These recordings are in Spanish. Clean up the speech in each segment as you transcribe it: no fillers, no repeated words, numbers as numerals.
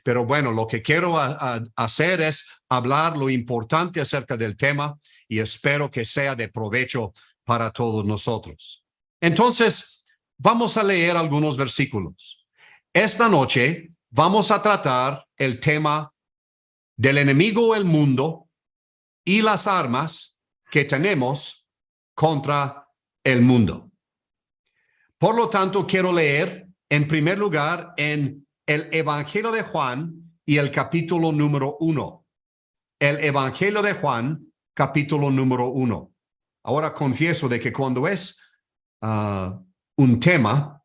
Pero bueno, lo que quiero hacer es hablar lo importante acerca del tema y espero que sea de provecho para todos nosotros. Entonces, vamos a leer algunos versículos. Esta noche vamos a tratar el tema del enemigo, el mundo y las armas que tenemos contra el mundo. Por lo tanto, quiero leer en primer lugar en el Evangelio de Juan y el capítulo número 1. El Evangelio de Juan, capítulo número 1. Ahora confieso de que cuando es un tema,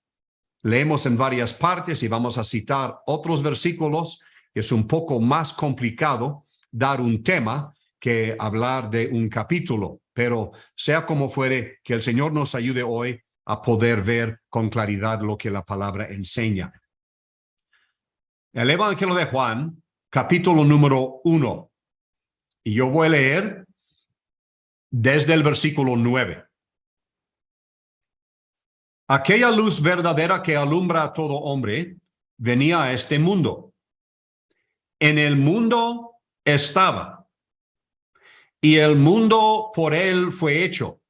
leemos en varias partes y vamos a citar otros versículos. Es un poco más complicado dar un tema que hablar de un capítulo, pero sea como fuere, que el Señor nos ayude hoy a poder ver con claridad lo que la palabra enseña. El Evangelio de Juan, capítulo número 1. Y yo voy a leer desde el versículo 9. Aquella luz verdadera que alumbra a todo hombre venía a este mundo. En el mundo estaba, y el mundo por él fue hecho.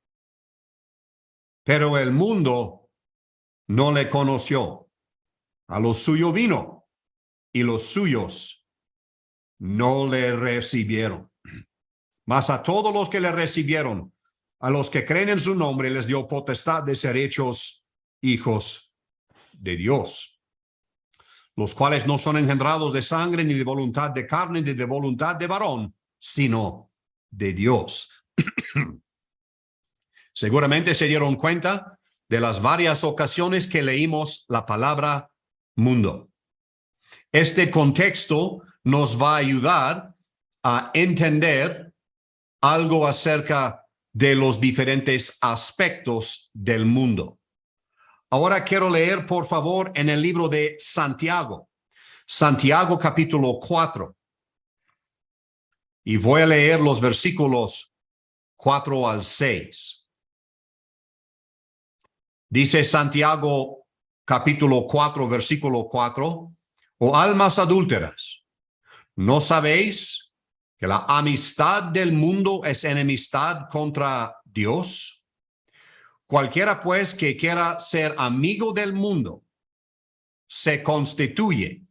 Pero el mundo no le conoció. A lo suyo vino, y los suyos no le recibieron. Mas a todos los que le recibieron, a los que creen en su nombre, les dio potestad de ser hechos hijos de Dios, los cuales no son engendrados de sangre, ni de voluntad de carne, ni de voluntad de varón, sino de Dios. Seguramente se dieron cuenta de las varias ocasiones que leímos la palabra mundo. Este contexto nos va a ayudar a entender algo acerca de los diferentes aspectos del mundo. Ahora quiero leer, por favor, en el libro de Santiago. Santiago capítulo 4. Y voy a leer los versículos 4 al 6. Dice Santiago capítulo 4, versículo 4. Oh almas adúlteras, ¿no sabéis que la amistad del mundo es enemistad contra Dios? Cualquiera pues que quiera ser amigo del mundo se constituye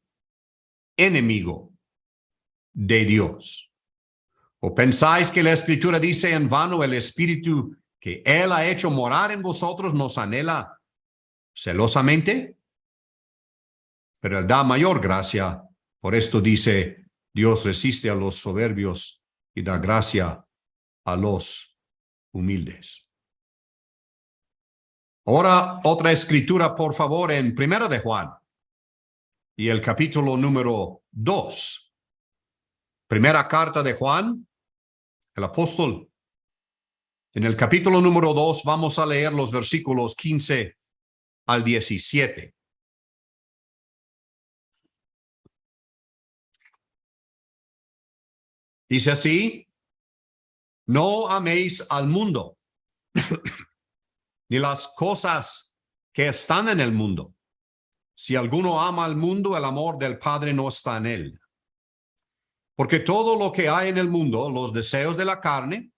enemigo de Dios. ¿O pensáis que la Escritura dice en vano el Espíritu que Él ha hecho morar en vosotros nos anhela celosamente? Pero Él da mayor gracia. Por esto dice, Dios resiste a los soberbios y da gracia a los humildes. Ahora otra escritura, por favor, en Primera de Juan y el capítulo número 2. Primera carta de Juan, el apóstol. En el capítulo número 2 vamos a leer los versículos 15 al 17. Dice así: no améis al mundo, ni las cosas que están en el mundo. Si alguno ama al mundo, el amor del Padre no está en él. Porque todo lo que hay en el mundo, los deseos de la carne,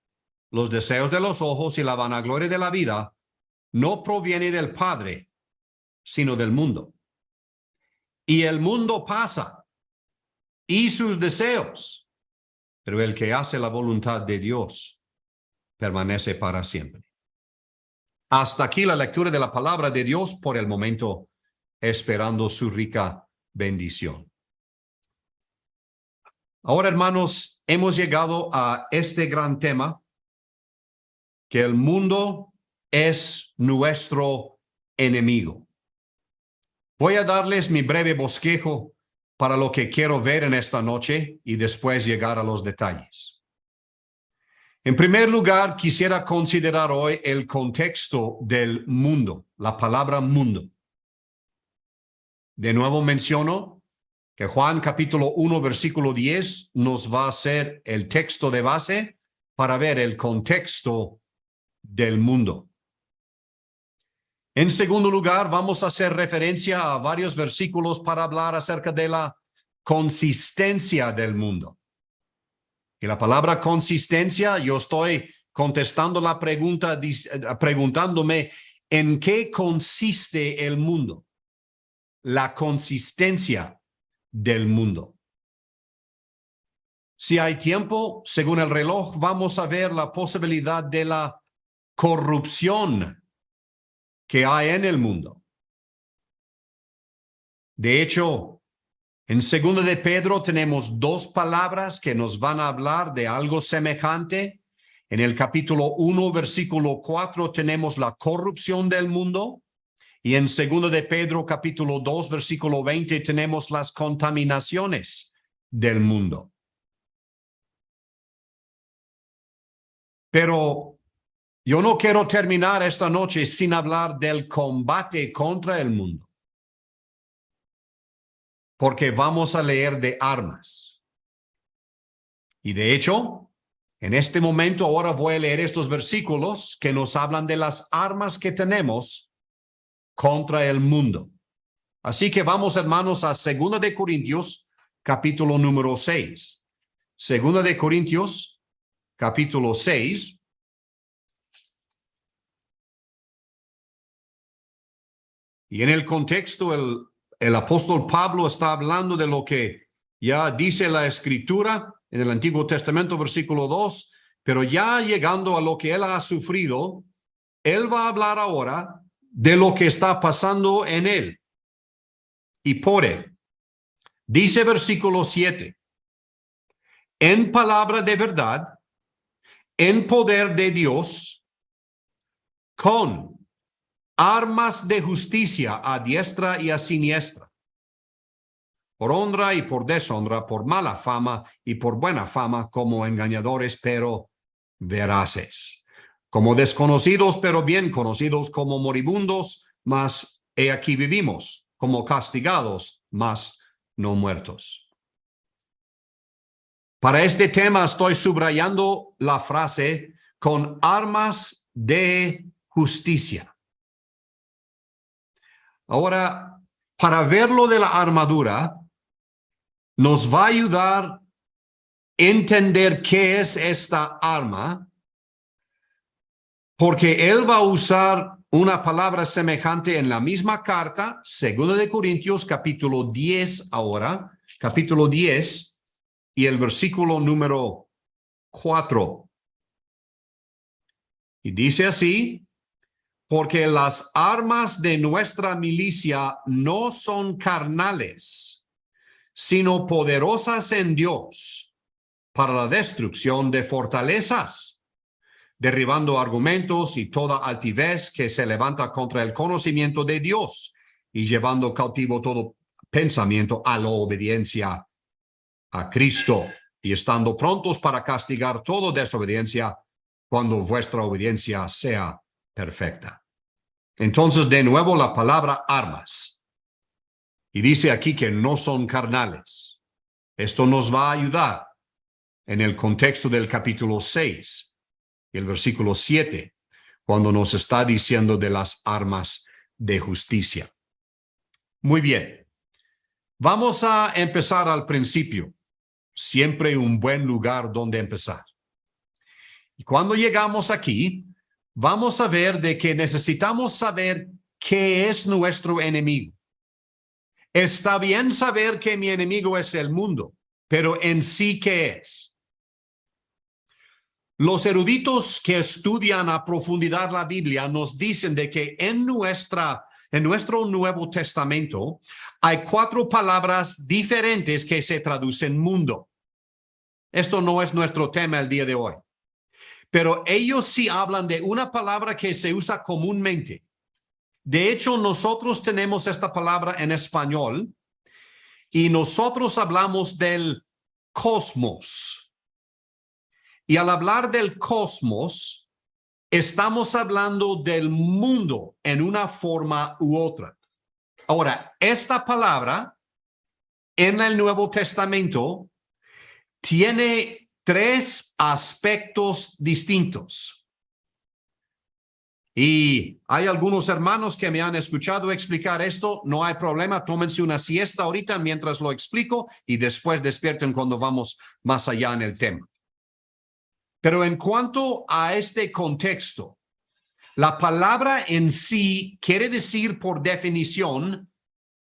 los deseos de los ojos y la vanagloria de la vida, no proviene del Padre, sino del mundo. Y el mundo pasa, y sus deseos, pero el que hace la voluntad de Dios permanece para siempre. Hasta aquí la lectura de la palabra de Dios por el momento, esperando su rica bendición. Ahora, hermanos, hemos llegado a este gran tema, que el mundo es nuestro enemigo. Voy a darles mi breve bosquejo para lo que quiero ver en esta noche y después llegar a los detalles. En primer lugar, quisiera considerar hoy el contexto del mundo, la palabra mundo. De nuevo menciono que Juan capítulo 1, versículo 10 nos va a ser el texto de base para ver el contexto del mundo. En segundo lugar, vamos a hacer referencia a varios versículos para hablar acerca de la consistencia del mundo. Y la palabra consistencia, yo estoy contestando la pregunta, preguntándome en qué consiste el mundo. La consistencia del mundo. Si hay tiempo, según el reloj, vamos a ver la posibilidad de la corrupción que hay en el mundo. De hecho, en 2 de Pedro tenemos dos palabras que nos van a hablar de algo semejante. En el capítulo 1, versículo 4, tenemos la corrupción del mundo. Y en 2 de Pedro, capítulo 2, versículo 20, tenemos las contaminaciones del mundo. Pero yo no quiero terminar esta noche sin hablar del combate contra el mundo. Porque vamos a leer de armas. Y de hecho, en este momento ahora voy a leer estos versículos que nos hablan de las armas que tenemos contra el mundo. Así que vamos, hermanos, a 2 de Corintios, capítulo número 6. 2 de Corintios, capítulo 6. Y en el contexto, el apóstol Pablo está hablando de lo que ya dice la Escritura en el Antiguo Testamento, versículo 2, pero ya llegando a lo que él ha sufrido, él va a hablar ahora de lo que está pasando en él y por él. Dice versículo 7, en palabra de verdad, en poder de Dios, con armas de justicia a diestra y a siniestra, por honra y por deshonra, por mala fama y por buena fama, como engañadores, pero veraces, como desconocidos, pero bien conocidos, como moribundos, mas he aquí vivimos, como castigados, mas no muertos. Para este tema estoy subrayando la frase con armas de justicia. Ahora, para ver lo de la armadura, nos va a ayudar a entender qué es esta arma, porque él va a usar una palabra semejante en la misma carta, 2 de Corintios, capítulo 10 ahora, capítulo 10 y el versículo número 4. Y dice así, porque las armas de nuestra milicia no son carnales, sino poderosas en Dios para la destrucción de fortalezas, derribando argumentos y toda altivez que se levanta contra el conocimiento de Dios y llevando cautivo todo pensamiento a la obediencia a Cristo y estando prontos para castigar toda desobediencia cuando vuestra obediencia sea perfecta. Entonces, de nuevo, la palabra armas. Y dice aquí que no son carnales. Esto nos va a ayudar en el contexto del capítulo 6, el versículo 7, cuando nos está diciendo de las armas de justicia. Muy bien. Vamos a empezar al principio. Siempre un buen lugar donde empezar. Y cuando llegamos aquí, vamos a ver de que necesitamos saber qué es nuestro enemigo. Está bien saber que mi enemigo es el mundo, pero en sí, ¿qué es? Los eruditos que estudian a profundidad la Biblia nos dicen de que en nuestro Nuevo Testamento hay 4 palabras diferentes que se traducen mundo. Esto no es nuestro tema el día de hoy. Pero ellos sí hablan de una palabra que se usa comúnmente. De hecho, nosotros tenemos esta palabra en español y nosotros hablamos del cosmos. Y al hablar del cosmos, estamos hablando del mundo en una forma u otra. Ahora, esta palabra en el Nuevo Testamento tiene 3 aspectos distintos. Y hay algunos hermanos que me han escuchado explicar esto. No hay problema. Tómense una siesta ahorita mientras lo explico y después despierten cuando vamos más allá en el tema. Pero en cuanto a este contexto, la palabra en sí quiere decir por definición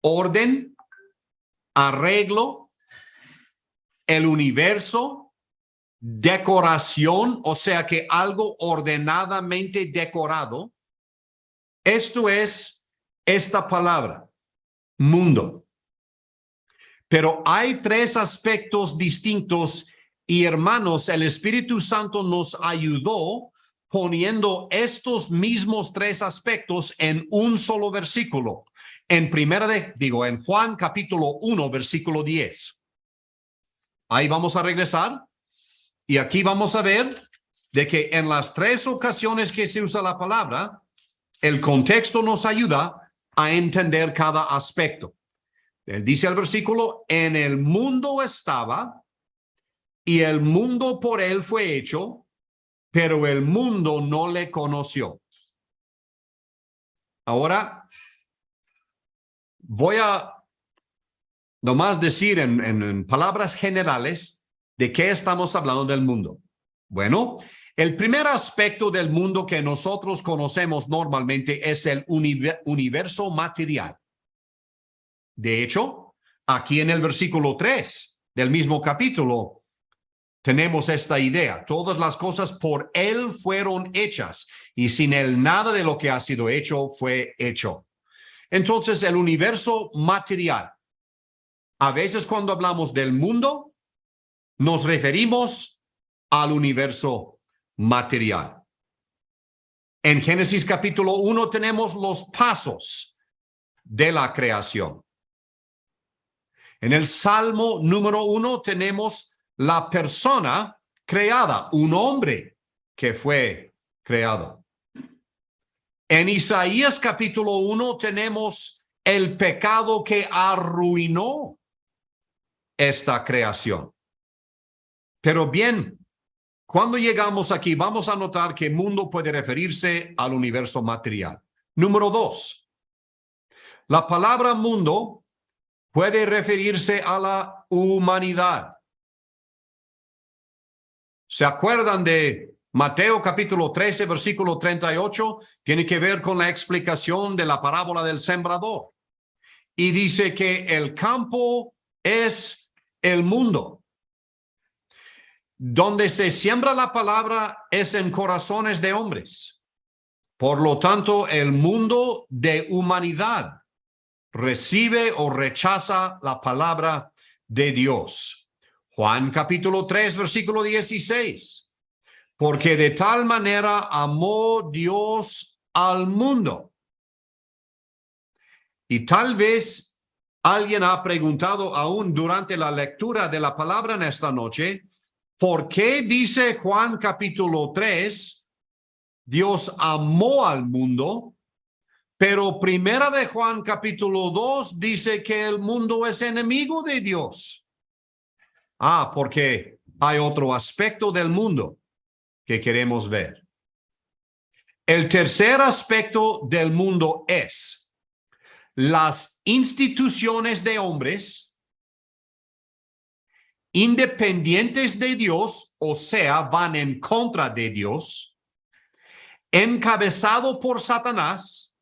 orden, arreglo, el universo, decoración, o sea que algo ordenadamente decorado. Esto es esta palabra, mundo. Pero hay tres aspectos distintos y hermanos, el Espíritu Santo nos ayudó poniendo estos mismos tres aspectos en un solo versículo. En Juan capítulo 1, versículo 10. Ahí vamos a regresar y aquí vamos a ver de que en las tres ocasiones que se usa la palabra, el contexto nos ayuda a entender cada aspecto. Él dice el versículo, en el mundo estaba y el mundo por él fue hecho, pero el mundo no le conoció. Ahora, voy a nomás decir en palabras generales de qué estamos hablando del mundo. Bueno, el primer aspecto del mundo que nosotros conocemos normalmente es el universo material. De hecho, aquí en el versículo 3 del mismo capítulo, tenemos esta idea. Todas las cosas por él fueron hechas y sin él nada de lo que ha sido hecho fue hecho. Entonces, el universo material. A veces cuando hablamos del mundo, nos referimos al universo material. En Génesis capítulo 1 tenemos los pasos de la creación. En el Salmo número 1 tenemos la persona creada, un hombre que fue creado. En Isaías capítulo 1 tenemos el pecado que arruinó esta creación. Pero bien, cuando llegamos aquí, vamos a notar que mundo puede referirse al universo material. Número 2, la palabra mundo puede referirse a la humanidad. ¿Se acuerdan de Mateo capítulo 13, versículo 38? Tiene que ver con la explicación de la parábola del sembrador. Y dice que el campo es el mundo. Donde se siembra la palabra es en corazones de hombres. Por lo tanto, el mundo de humanidad recibe o rechaza la palabra de Dios. Juan capítulo 3, versículo 16. Porque de tal manera amó Dios al mundo. Y tal vez alguien ha preguntado aún durante la lectura de la palabra en esta noche, ¿por qué dice Juan capítulo 3, Dios amó al mundo? Pero primera de Juan capítulo 2 dice que el mundo es enemigo de Dios. Porque hay otro aspecto del mundo que queremos ver. El tercer aspecto del mundo es las instituciones de hombres independientes de Dios, o sea, van en contra de Dios, encabezado por Satanás,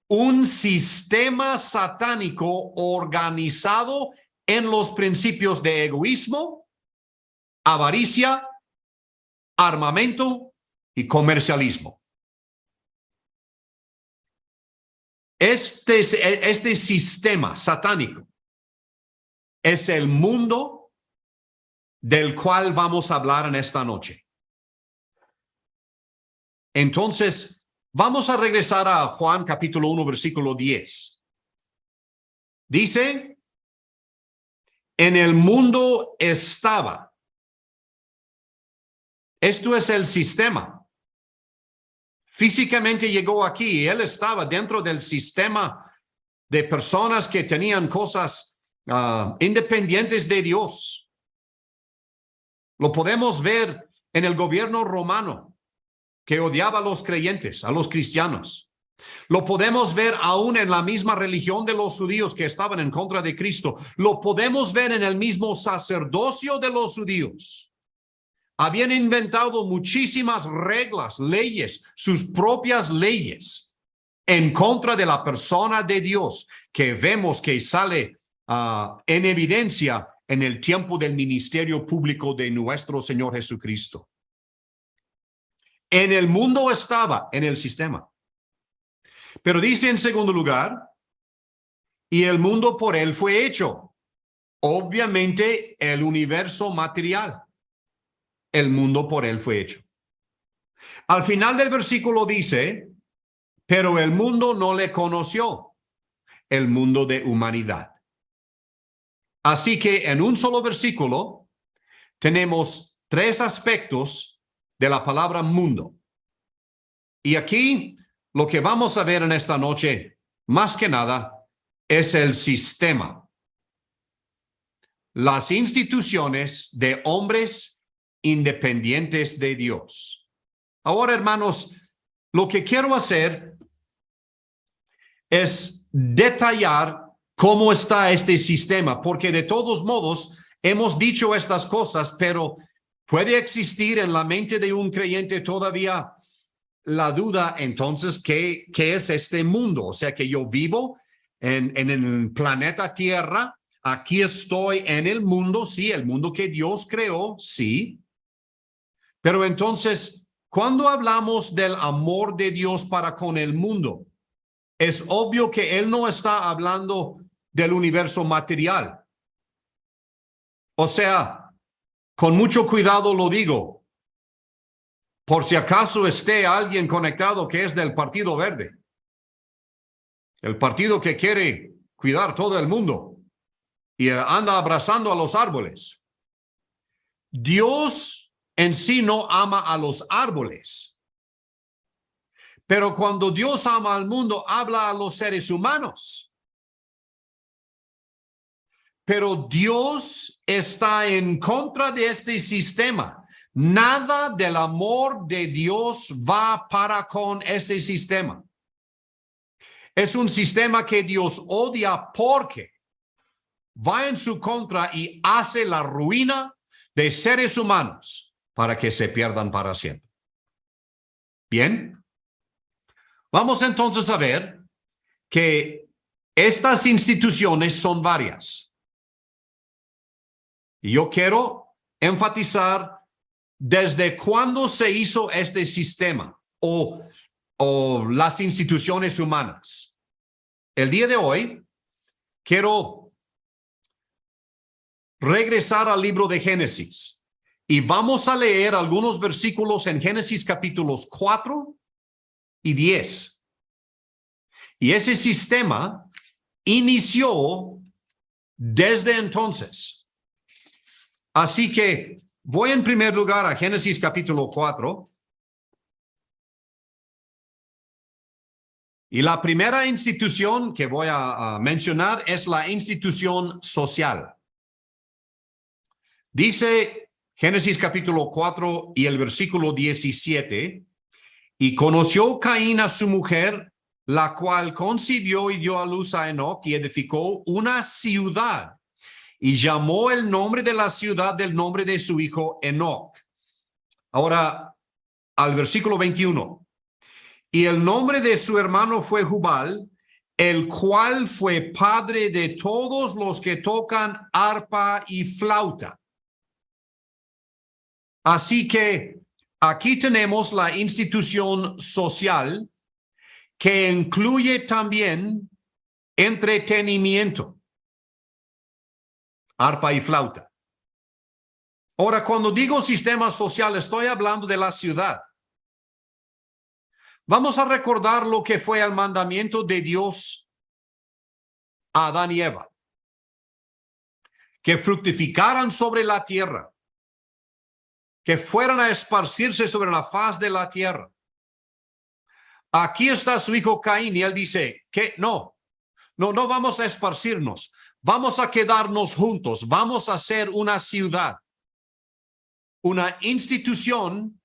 un sistema satánico organizado en los principios de egoísmo, avaricia, armamento y comercialismo. Este sistema satánico es el mundo del cual vamos a hablar en esta noche. Entonces, vamos a regresar a Juan capítulo 1, versículo 10. Dice, en el mundo estaba. Esto es el sistema. Físicamente llegó aquí y él estaba dentro del sistema de personas que tenían cosas independientes de Dios. Lo podemos ver en el gobierno romano. que odiaba a los creyentes, a los cristianos. Lo podemos ver aún en la misma religión de los judíos que estaban en contra de Cristo. Lo podemos ver en el mismo sacerdocio de los judíos. Habían inventado muchísimas reglas, leyes, sus propias leyes en contra de la persona de Dios, que vemos que sale en evidencia en el tiempo del ministerio público de nuestro Señor Jesucristo. En el mundo estaba, en el sistema. Pero dice en segundo lugar, y el mundo por él fue hecho. Obviamente el universo material. El mundo por él fue hecho. Al final del versículo dice, pero el mundo no le conoció, el mundo de humanidad. Así que en un solo versículo tenemos tres aspectos de la palabra mundo. Y aquí lo que vamos a ver en esta noche, más que nada, es el sistema. Las instituciones de hombres independientes de Dios. Ahora, hermanos, lo que quiero hacer es detallar cómo está este sistema, porque de todos modos hemos dicho estas cosas, pero puede existir en la mente de un creyente todavía la duda, entonces, ¿qué es este mundo? O sea, que yo vivo en el planeta Tierra, aquí estoy en el mundo, sí, el mundo que Dios creó, sí. Pero entonces, cuando hablamos del amor de Dios para con el mundo, es obvio que Él no está hablando del universo material. O sea, con mucho cuidado lo digo, por si acaso esté alguien conectado que es del Partido Verde, el partido que quiere cuidar todo el mundo y anda abrazando a los árboles. Dios en sí no ama a los árboles, pero cuando Dios ama al mundo, habla a los seres humanos. Pero Dios está en contra de este sistema. Nada del amor de Dios va para con ese sistema. Es un sistema que Dios odia porque va en su contra y hace la ruina de seres humanos para que se pierdan para siempre. Bien, vamos entonces a ver que estas instituciones son varias. Y yo quiero enfatizar desde cuándo se hizo este sistema o las instituciones humanas. El día de hoy quiero regresar al libro de Génesis y vamos a leer algunos versículos en Génesis capítulos 4 y 10. Y ese sistema inició desde entonces. Así que voy en primer lugar a Génesis capítulo 4. Y la primera institución que voy a mencionar es la institución social. Dice Génesis capítulo 4 y el versículo 17, y conoció Caín a su mujer, la cual concibió y dio a luz a Enoc y edificó una ciudad y llamó el nombre de la ciudad del nombre de su hijo Enoc. Ahora, al versículo 21. Y el nombre de su hermano fue Jubal, el cual fue padre de todos los que tocan arpa y flauta. Así que aquí tenemos la institución social que incluye también entretenimiento, arpa y flauta. Ahora, cuando digo sistema social, estoy hablando de la ciudad. Vamos a recordar lo que fue el mandamiento de Dios a Adán y Eva. Que fructificaran sobre la tierra. Que fueran a esparcirse sobre la faz de la tierra. Aquí está su hijo Caín y él dice que no vamos a esparcirnos. Vamos a quedarnos juntos. Vamos a hacer una ciudad. Una institución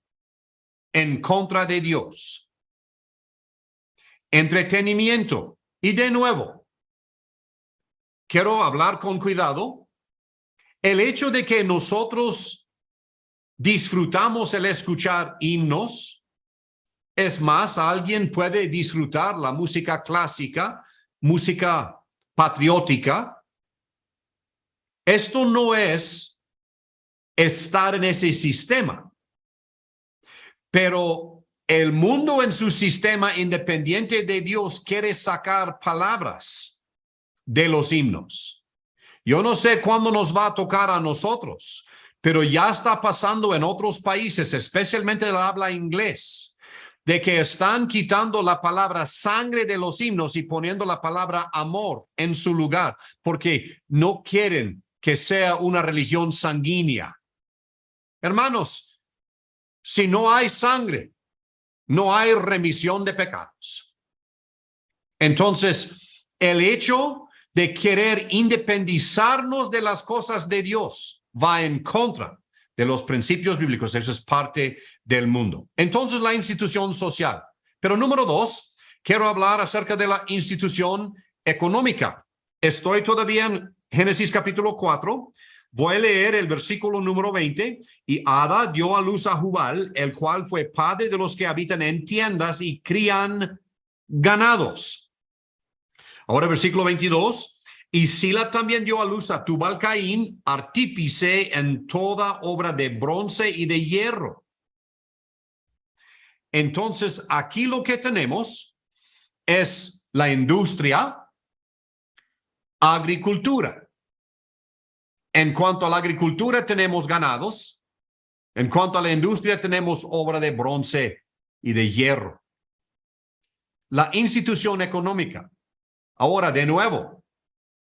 en contra de Dios. Entretenimiento. Y de nuevo, quiero hablar con cuidado. El hecho de que nosotros disfrutamos el escuchar himnos, es más, alguien puede disfrutar la música clásica, música patriótica. Esto no es estar en ese sistema, pero el mundo en su sistema independiente de Dios quiere sacar palabras de los himnos. Yo no sé cuándo nos va a tocar a nosotros, pero ya está pasando en otros países, especialmente el habla inglés, de que están quitando la palabra sangre de los himnos y poniendo la palabra amor en su lugar, porque no quieren que sea una religión sanguínea. Hermanos, si no hay sangre, no hay remisión de pecados. Entonces, el hecho de querer independizarnos de las cosas de Dios va en contra de los principios bíblicos. Eso es parte del mundo. Entonces, la institución social. Pero número 2, quiero hablar acerca de la institución económica. Estoy todavía en Génesis capítulo 4. Voy a leer el versículo número 20. Y Ada dio a luz a Jubal, el cual fue padre de los que habitan en tiendas y crían ganados. Ahora versículo 22. Y Sila también dio a luz a Tubal Caín, artífice en toda obra de bronce y de hierro. Entonces, aquí lo que tenemos es la industria, agricultura. En cuanto a la agricultura, tenemos ganados. En cuanto a la industria, tenemos obra de bronce y de hierro. La institución económica. Ahora, de nuevo,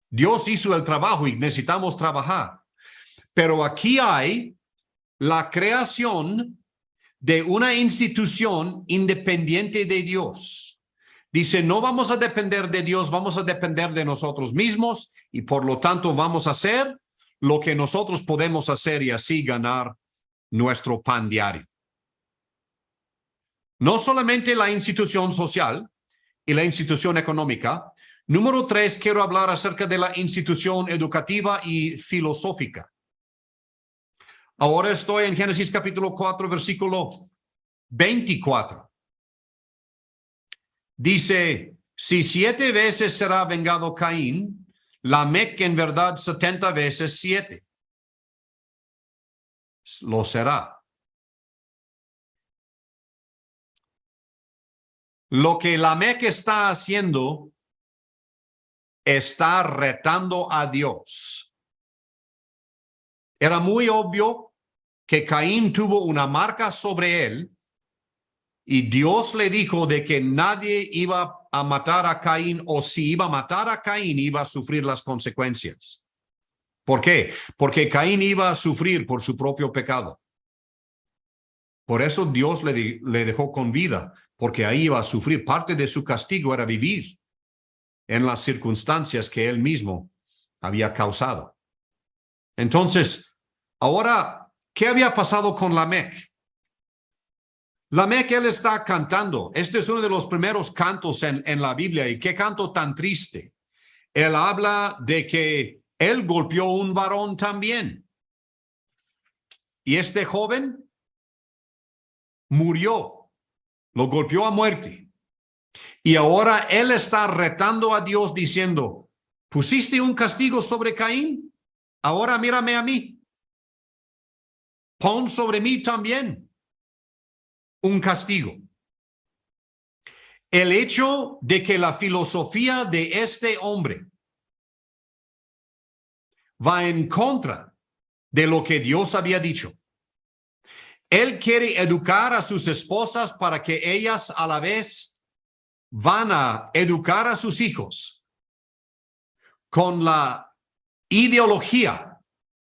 Dios hizo el trabajo y necesitamos trabajar. Pero aquí hay la creación de una institución independiente de Dios. Dice, no vamos a depender de Dios, vamos a depender de nosotros mismos y por lo tanto vamos a hacer lo que nosotros podemos hacer y así ganar nuestro pan diario. No solamente la institución social y la institución económica. Número 3, quiero hablar acerca de la institución educativa y filosófica. Ahora estoy en Génesis capítulo 4, versículo 24. Dice, si 7 veces será vengado Caín, Lamec en verdad 70 veces 7. Lo será. Lo que Lamec está haciendo, está retando a Dios. Era muy obvio que Caín tuvo una marca sobre él y Dios le dijo de que nadie iba a matar a Caín, o si iba a matar a Caín iba a sufrir las consecuencias. ¿Por qué? Porque Caín iba a sufrir por su propio pecado. Por eso Dios le dejó con vida, porque ahí iba a sufrir. Parte de su castigo era vivir en las circunstancias que él mismo había causado. Entonces, ahora, ¿qué había pasado con Lamec? Lamec, él está cantando. Este es uno de los primeros cantos en la Biblia. Y qué canto tan triste. Él habla de que él golpeó un varón también. Y este joven murió. Lo golpeó a muerte. Y ahora él está retando a Dios diciendo, ¿pusiste un castigo sobre Caín? Ahora mírame a mí. Pon sobre mí también un castigo. El hecho de que la filosofía de este hombre va en contra de lo que Dios había dicho. Él quiere educar a sus esposas para que ellas a la vez van a educar a sus hijos con la ideología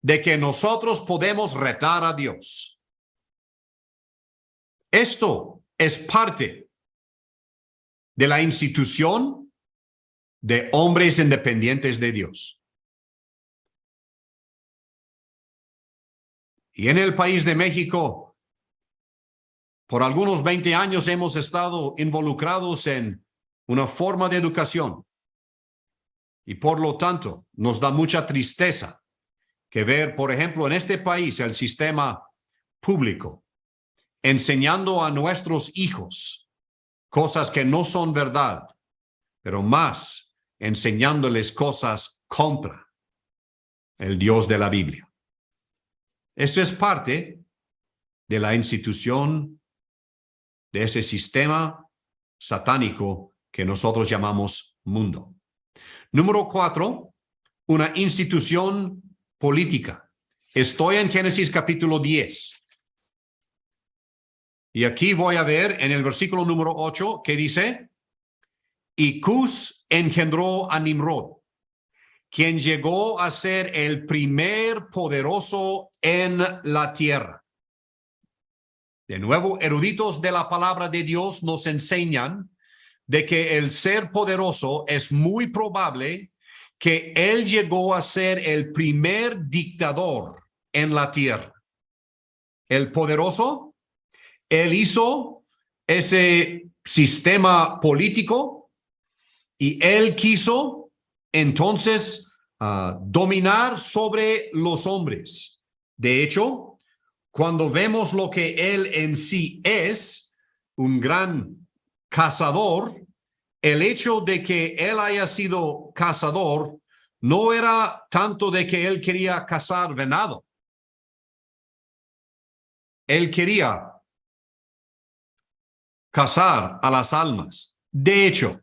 de que nosotros podemos retar a Dios. Esto es parte de la institución de hombres independientes de Dios. Y en el país de México, Por algunos 20 años hemos estado involucrados en una forma de educación y por lo tanto nos da mucha tristeza que ver, por ejemplo, en este país el sistema público enseñando a nuestros hijos cosas que no son verdad, pero más enseñándoles cosas contra el Dios de la Biblia. Esto es parte de la institución de ese sistema satánico que nosotros llamamos mundo. Número 4, una institución política. Estoy en Génesis capítulo 10. Y aquí voy a ver en el versículo número 8 que dice, y Cus engendró a Nimrod, quien llegó a ser el primer poderoso en la tierra. De nuevo, eruditos de la palabra de Dios nos enseñan de que el ser poderoso es muy probable que él llegó a ser el primer dictador en la tierra. El poderoso, él hizo ese sistema político y él quiso entonces dominar sobre los hombres. De hecho, cuando vemos lo que él en sí es, un gran cazador, el hecho de que él haya sido cazador no era tanto de que él quería cazar venado. Él quería cazar a las almas. De hecho,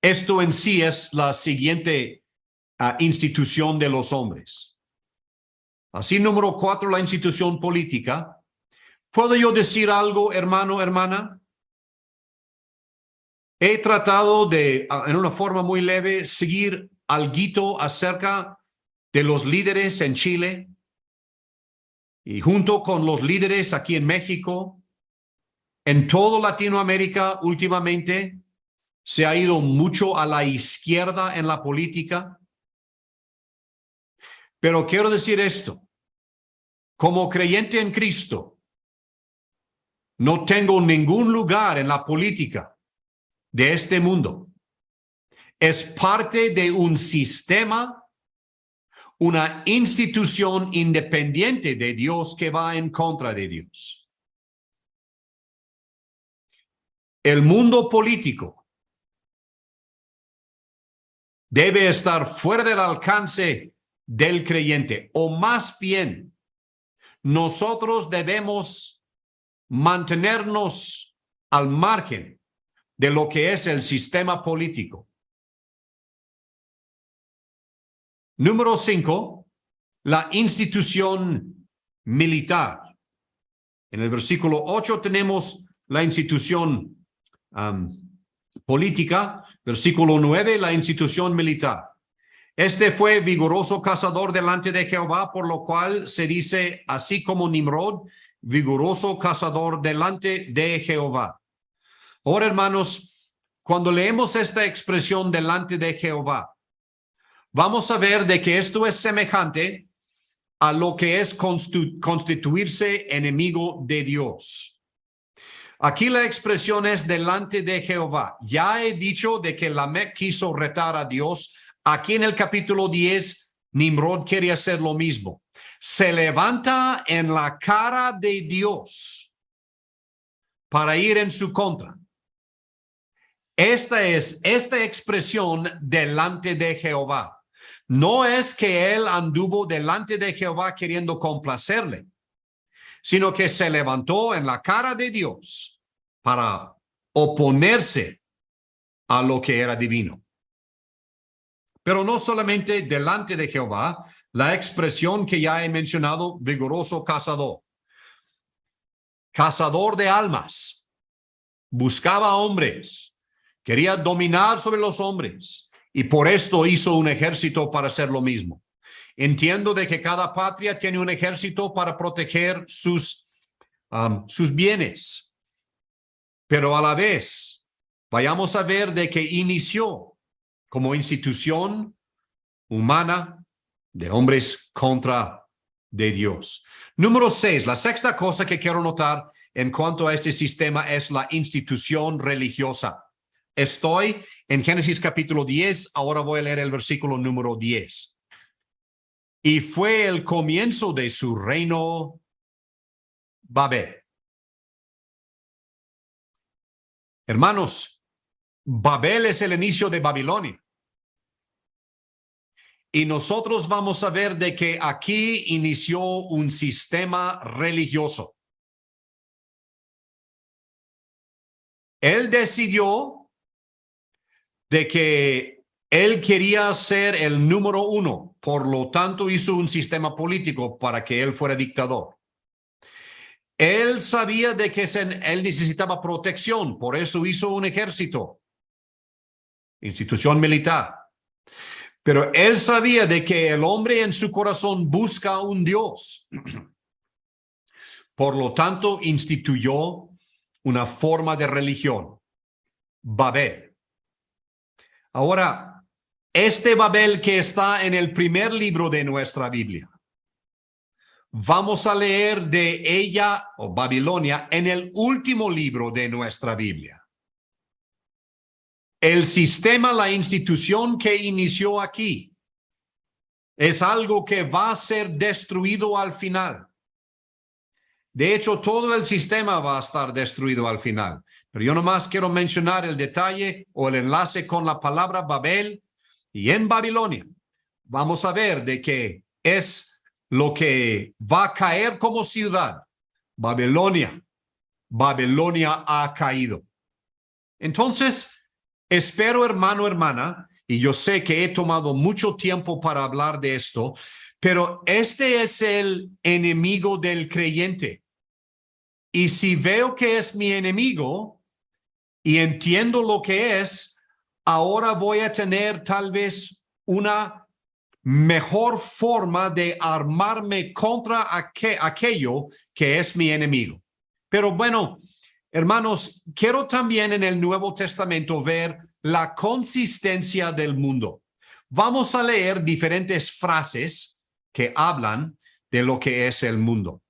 esto en sí es la siguiente institución de los hombres. Así, número 4, la institución política. ¿Puedo yo decir algo, hermano, hermana? He tratado de, en una forma muy leve, seguir alguito acerca de los líderes en Chile y junto con los líderes aquí en México, en toda Latinoamérica últimamente se ha ido mucho a la izquierda en la política. Pero quiero decir esto, como creyente en Cristo, no tengo ningún lugar en la política de este mundo. Es parte de un sistema, una institución independiente de Dios que va en contra de Dios. El mundo político debe estar fuera del alcance del creyente, o más bien, nosotros debemos mantenernos al margen de lo que es el sistema político. Número 5, la institución militar. En el versículo 8 tenemos la institución política. Versículo 9, la institución militar. Este fue vigoroso cazador delante de Jehová, por lo cual se dice, así como Nimrod, vigoroso cazador delante de Jehová. Ahora, hermanos, cuando leemos esta expresión delante de Jehová, vamos a ver de que esto es semejante a lo que es constituirse enemigo de Dios. Aquí la expresión es delante de Jehová. Ya he dicho de que Lamec quiso retar a Dios. Aquí en el capítulo 10, Nimrod quiere hacer lo mismo. Se levanta en la cara de Dios para ir en su contra. Esta expresión delante de Jehová. No es que él anduvo delante de Jehová queriendo complacerle, sino que se levantó en la cara de Dios para oponerse a lo que era divino. Pero no solamente delante de Jehová, la expresión que ya he mencionado, vigoroso cazador. Cazador de almas. Buscaba hombres. Quería dominar sobre los hombres. Y por esto hizo un ejército para hacer lo mismo. Entiendo de que cada patria tiene un ejército para proteger sus bienes. Pero a la vez, vayamos a ver de que inició como institución humana de hombres contra de Dios. Número 6, la sexta cosa que quiero notar en cuanto a este sistema es la institución religiosa. Estoy en Génesis capítulo 10, ahora voy a leer el versículo número 10. Y fue el comienzo de su reino Babel. Hermanos, Babel es el inicio de Babilonia. Y nosotros vamos a ver de que aquí inició un sistema religioso. Él decidió de que él quería ser el número uno, por lo tanto hizo un sistema político para que él fuera dictador. Él sabía de que él necesitaba protección, por eso hizo un ejército, institución militar. Pero él sabía de que el hombre en su corazón busca un Dios. Por lo tanto, instituyó una forma de religión, Babel. Ahora, este Babel que está en el primer libro de nuestra Biblia, vamos a leer de ella, o Babilonia, en el último libro de nuestra Biblia. El sistema, la institución que inició aquí, es algo que va a ser destruido al final. De hecho, todo el sistema va a estar destruido al final. Pero yo nomás quiero mencionar el detalle o el enlace con la palabra Babel. Y en Babilonia vamos a ver de que es lo que va a caer como ciudad. Babilonia ha caído. Entonces, espero, hermano, hermana, y yo sé que he tomado mucho tiempo para hablar de esto, pero este es el enemigo del creyente. Y si veo que es mi enemigo y entiendo lo que es, ahora voy a tener tal vez una mejor forma de armarme contra aquello que es mi enemigo. Pero bueno, hermanos, quiero también en el Nuevo Testamento ver la consistencia del mundo. Vamos a leer diferentes frases que hablan de lo que es el mundo.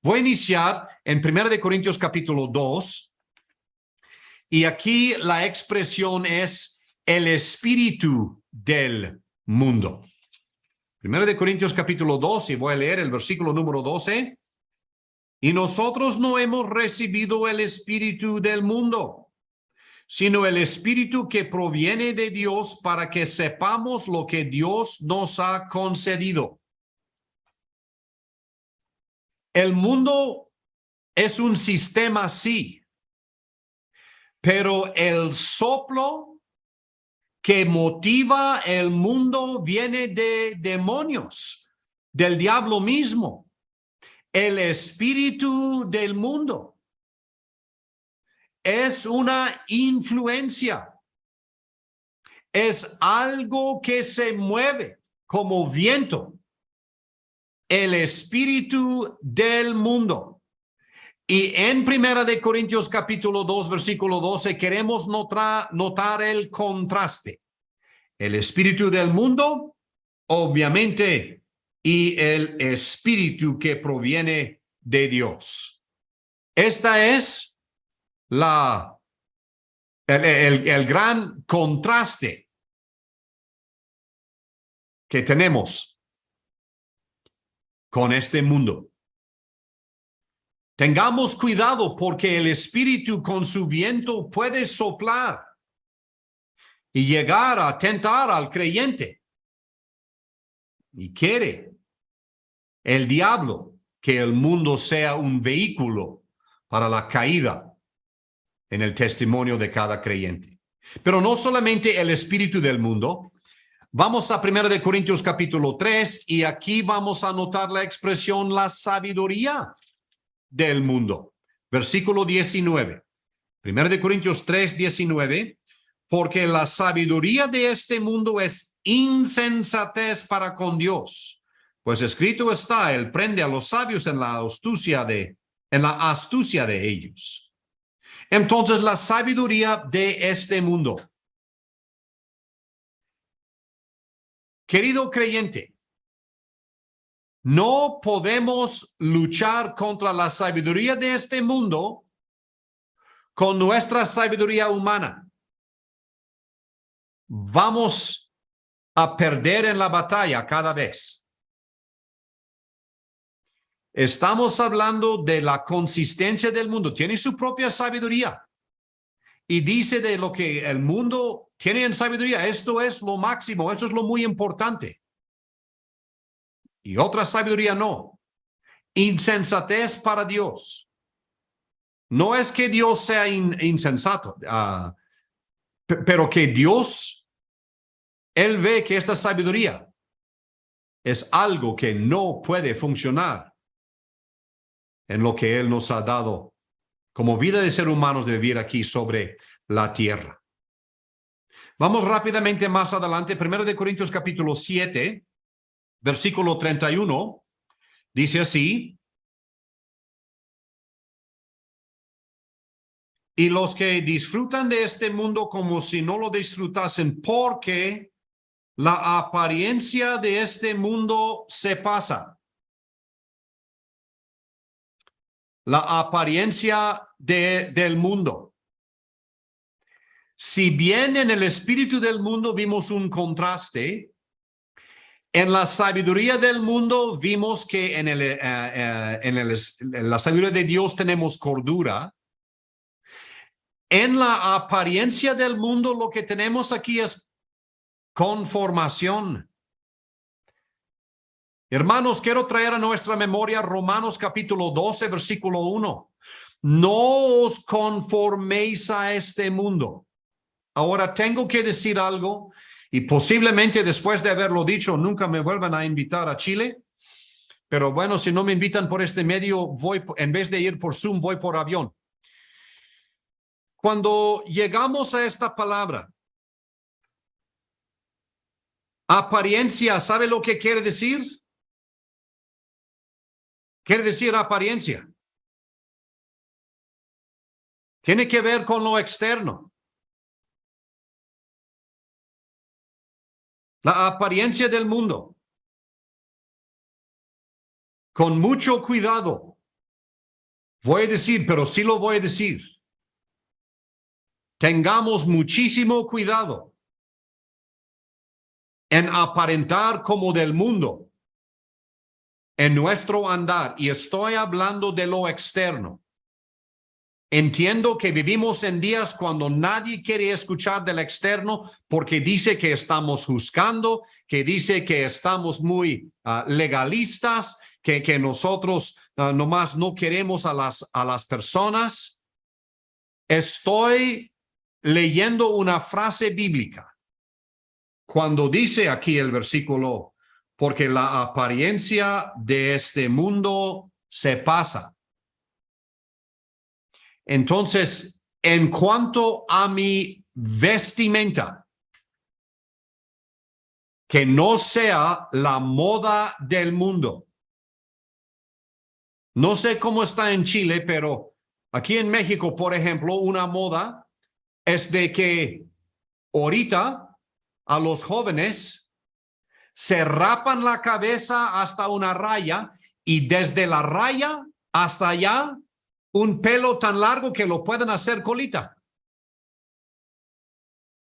Voy a iniciar en 1 Corintios capítulo 2 y aquí la expresión es el espíritu del mundo. 1 Corintios capítulo 2 y voy a leer el versículo número 12. Y nosotros no hemos recibido el espíritu del mundo, sino el espíritu que proviene de Dios para que sepamos lo que Dios nos ha concedido. El mundo es un sistema, sí, pero el soplo que motiva el mundo viene de demonios, del diablo mismo, el espíritu del mundo. Es una influencia, es algo que se mueve como viento. El espíritu del mundo. Y en 1 Corintios capítulo 2, versículo 12, queremos notar el contraste. El espíritu del mundo, obviamente, y el espíritu que proviene de Dios. Esta es el gran contraste que tenemos con este mundo. Tengamos cuidado porque el espíritu con su viento puede soplar y llegar a tentar al creyente. Y quiere el diablo que el mundo sea un vehículo para la caída en el testimonio de cada creyente. Pero no solamente el espíritu del mundo. Vamos a 1 Corintios capítulo 3 y aquí vamos a notar la expresión la sabiduría del mundo. Versículo 19. 1 Corintios 3, 19. Porque la sabiduría de este mundo es insensatez para con Dios. Pues escrito está, él prende a los sabios en la astucia de ellos. Entonces, la sabiduría de este mundo. Querido creyente, No podemos luchar contra la sabiduría de este mundo con nuestra sabiduría humana. Vamos a perder en la batalla cada vez. Estamos hablando de la consistencia del mundo. Tiene su propia sabiduría. Y dice de lo que el mundo tiene en sabiduría. Esto es lo máximo. Eso es lo muy importante. Y otra sabiduría no. Insensatez para Dios. No es que Dios sea insensato, pero que Dios, Él ve que esta sabiduría es algo que no puede funcionar en lo que Él nos ha dado como vida de ser humanos de vivir aquí sobre la tierra. Vamos rápidamente más adelante. 1 Corintios capítulo 7, versículo 31, dice así: y los que disfrutan de este mundo como si no lo disfrutasen, porque la apariencia de este mundo se pasa. La apariencia del mundo. Si bien en el espíritu del mundo vimos un contraste, en la sabiduría del mundo vimos que en la sabiduría de Dios tenemos cordura. En la apariencia del mundo lo que tenemos aquí es conformación. Hermanos, quiero traer a nuestra memoria Romanos capítulo 12, versículo 1. No os conforméis a este mundo. Ahora tengo que decir algo, y posiblemente después de haberlo dicho nunca me vuelvan a invitar a Chile. Pero bueno, si no me invitan por este medio, voy, en vez de ir por Zoom, voy por avión. Cuando llegamos a esta palabra, apariencia, ¿sabe lo que quiere decir? Quiere decir apariencia. Tiene que ver con lo externo. La apariencia del mundo. Con mucho cuidado. Voy a decir, pero sí lo voy a decir. Tengamos muchísimo cuidado en aparentar como del mundo en nuestro andar. Y estoy hablando de lo externo. Entiendo que vivimos en días cuando nadie quiere escuchar del externo porque dice que estamos juzgando, que dice que estamos muy legalistas, que nosotros nomás no queremos a las personas. Estoy leyendo una frase bíblica cuando dice aquí el versículo, porque la apariencia de este mundo se pasa. Entonces, en cuanto a mi vestimenta, que no sea la moda del mundo. No sé cómo está en Chile, pero aquí en México, por ejemplo, una moda es de que ahorita a los jóvenes se rapan la cabeza hasta una raya y desde la raya hasta allá un pelo tan largo que lo pueden hacer colita.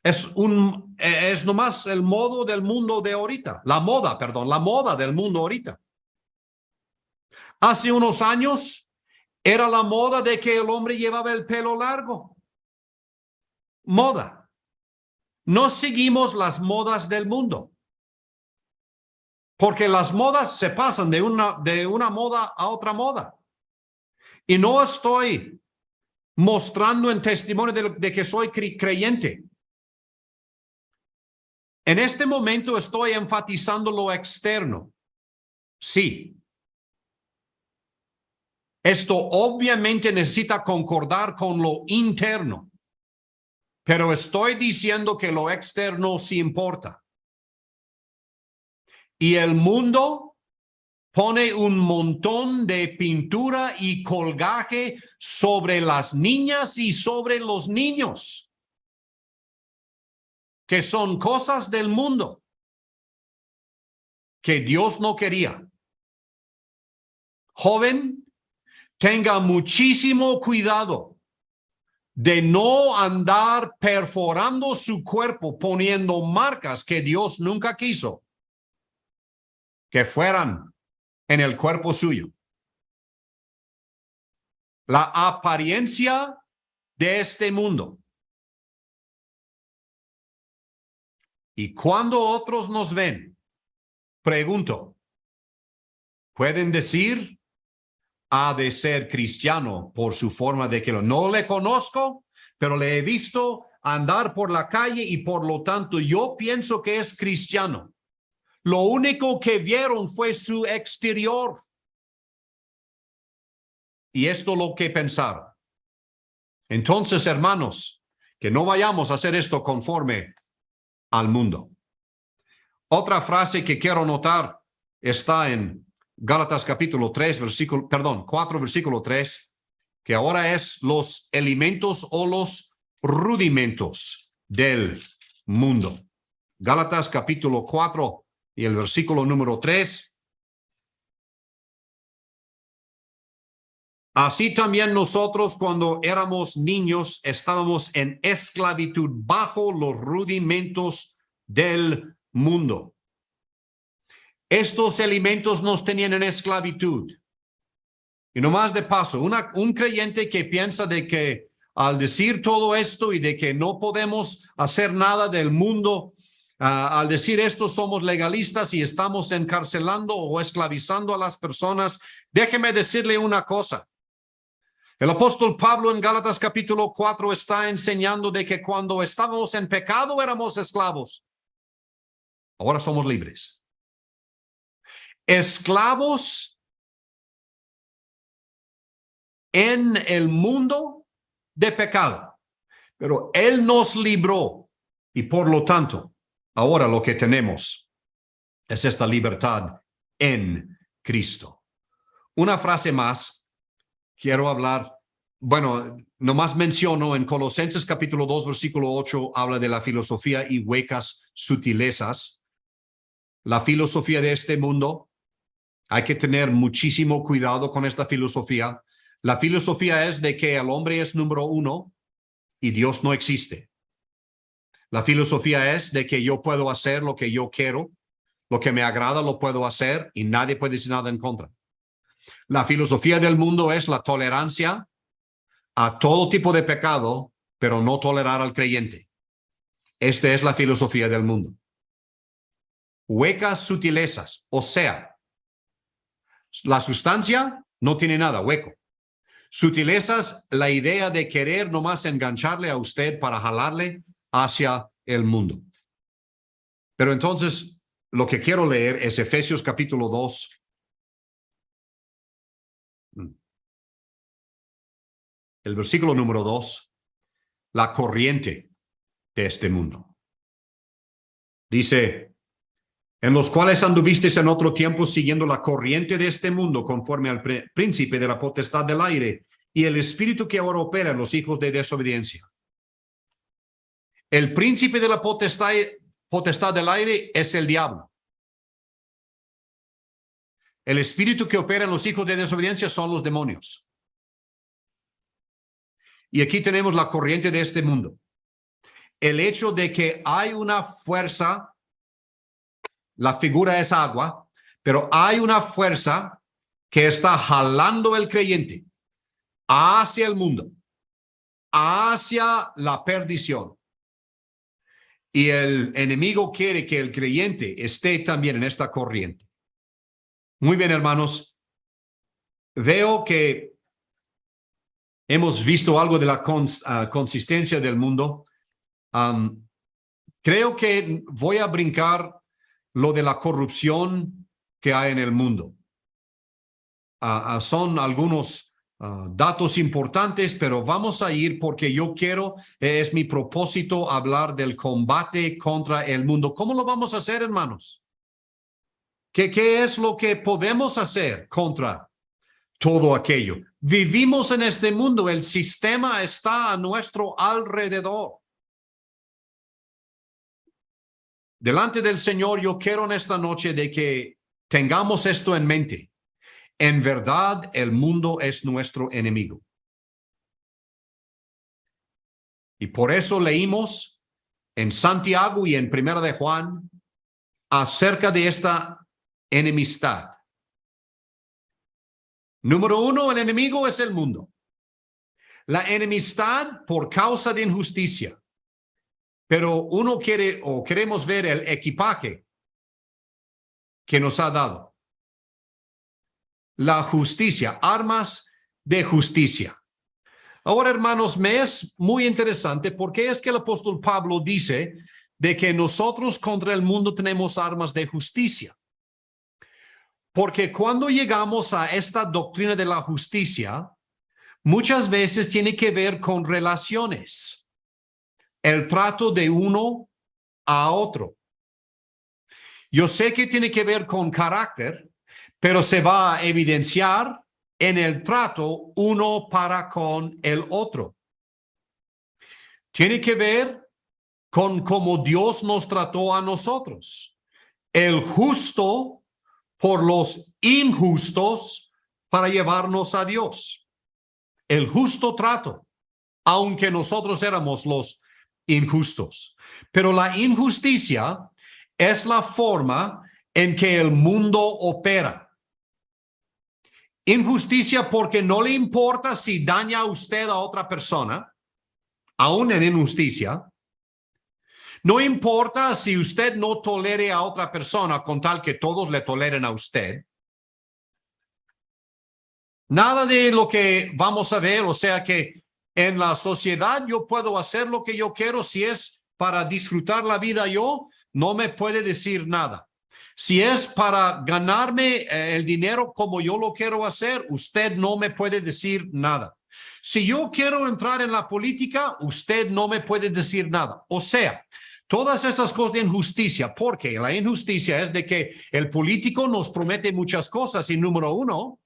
Es nomás el modo del mundo de ahorita. La moda del mundo ahorita. Hace unos años era la moda de que el hombre llevaba el pelo largo. Moda. No seguimos las modas del mundo. Porque las modas se pasan de una moda a otra moda. Y no estoy mostrando en testimonio de que soy creyente. En este momento estoy enfatizando lo externo. Sí. Esto obviamente necesita concordar con lo interno. Pero estoy diciendo que lo externo sí importa. Y el mundo pone un montón de pintura y colgaje sobre las niñas y sobre los niños, que son cosas del mundo que Dios no quería. joven, tenga muchísimo cuidado de no andar perforando su cuerpo, poniendo marcas que Dios nunca quiso que fueran en el cuerpo suyo. La apariencia de este mundo. Y cuando otros nos ven, pregunto, ¿pueden decir ha de ser cristiano por su forma de que no le conozco, pero le he visto andar por la calle y por lo tanto yo pienso que es cristiano? Lo único que vieron fue su exterior. Y esto lo que pensaron. Entonces, hermanos, que no vayamos a hacer esto conforme al mundo. Otra frase que quiero notar está en Gálatas capítulo 4, versículo 3, que ahora es los elementos o los rudimentos del mundo. Gálatas capítulo 4 y el versículo número 3. Así también nosotros cuando éramos niños estábamos en esclavitud bajo los rudimentos del mundo. Estos elementos nos tenían en esclavitud. Y nomás de paso, un creyente que piensa de que al decir todo esto y de que no podemos hacer nada del mundo, al decir esto somos legalistas y estamos encarcelando o esclavizando a las personas, déjeme decirle una cosa. El apóstol Pablo en Gálatas capítulo 4 está enseñando de que cuando estábamos en pecado éramos esclavos. Ahora somos libres. Esclavos en el mundo de pecado. Pero Él nos libró y por lo tanto, ahora lo que tenemos es esta libertad en Cristo. Una frase más. Quiero hablar, bueno, nomás menciono en Colosenses capítulo 2, versículo 8, habla de la filosofía y huecas sutilezas. La filosofía de este mundo, hay que tener muchísimo cuidado con esta filosofía. La filosofía es de que el hombre es número uno y Dios no existe. La filosofía es de que yo puedo hacer lo que yo quiero, lo que me agrada lo puedo hacer y nadie puede decir nada en contra. La filosofía del mundo es la tolerancia a todo tipo de pecado, pero no tolerar al creyente. Esta es la filosofía del mundo. Huecas sutilezas, o sea, la sustancia no tiene nada, hueco. Sutilezas, la idea de querer nomás engancharle a usted para jalarle hacia el mundo. Pero entonces, lo que quiero leer es Efesios capítulo 2. El versículo número 2, la corriente de este mundo. Dice, en los cuales anduvisteis en otro tiempo siguiendo la corriente de este mundo conforme al príncipe de la potestad del aire y el espíritu que ahora opera en los hijos de desobediencia. El príncipe de la potestad del aire es el diablo. El espíritu que opera en los hijos de desobediencia son los demonios. Y aquí tenemos la corriente de este mundo. El hecho de que hay una fuerza, la figura es agua, pero hay una fuerza que está jalando el creyente hacia el mundo, hacia la perdición. Y el enemigo quiere que el creyente esté también en esta corriente. Muy bien, hermanos. Veo que hemos visto algo de la consistencia del mundo. Creo que voy a brincar lo de la corrupción que hay en el mundo. Son algunos datos importantes, pero vamos a ir porque yo quiero, es mi propósito hablar del combate contra el mundo. ¿Cómo lo vamos a hacer, hermanos? ¿Qué es lo que podemos hacer contra todo aquello? Vivimos en este mundo, el sistema está a nuestro alrededor. Delante del Señor, yo quiero en esta noche de que tengamos esto en mente. en verdad el mundo es nuestro enemigo. Y por eso leímos en Santiago y en Primera de Juan acerca de esta enemistad. Número uno, el enemigo es el mundo. La enemistad por causa de injusticia. Pero uno quiere o queremos ver el equipaje que nos ha dado. La justicia, armas de justicia. Ahora, hermanos, me es muy interesante porque es que el apóstol Pablo dice de que nosotros contra el mundo tenemos armas de justicia. Porque cuando llegamos a esta doctrina de la justicia, muchas veces tiene que ver con relaciones, el trato de uno a otro. Yo sé que tiene que ver con carácter, pero se va a evidenciar en el trato uno para con el otro. Tiene que ver con cómo Dios nos trató a nosotros. El justo por los injustos para llevarnos a Dios. El justo trato, aunque nosotros éramos los injustos. Pero la injusticia es la forma en que el mundo opera. Injusticia porque no le importa si daña a usted a otra persona, aún en injusticia. No importa si usted no tolere a otra persona con tal que todos le toleren a usted. Nada de lo que vamos a ver, o sea que en la sociedad yo puedo hacer lo que yo quiero. Si es para disfrutar la vida yo, no me puede decir nada. Si es para ganarme el dinero como yo lo quiero hacer, usted no me puede decir nada. Si yo quiero entrar en la política, usted no me puede decir nada. O sea, todas esas cosas de injusticia, porque la injusticia es de que el político nos promete muchas cosas y número uno,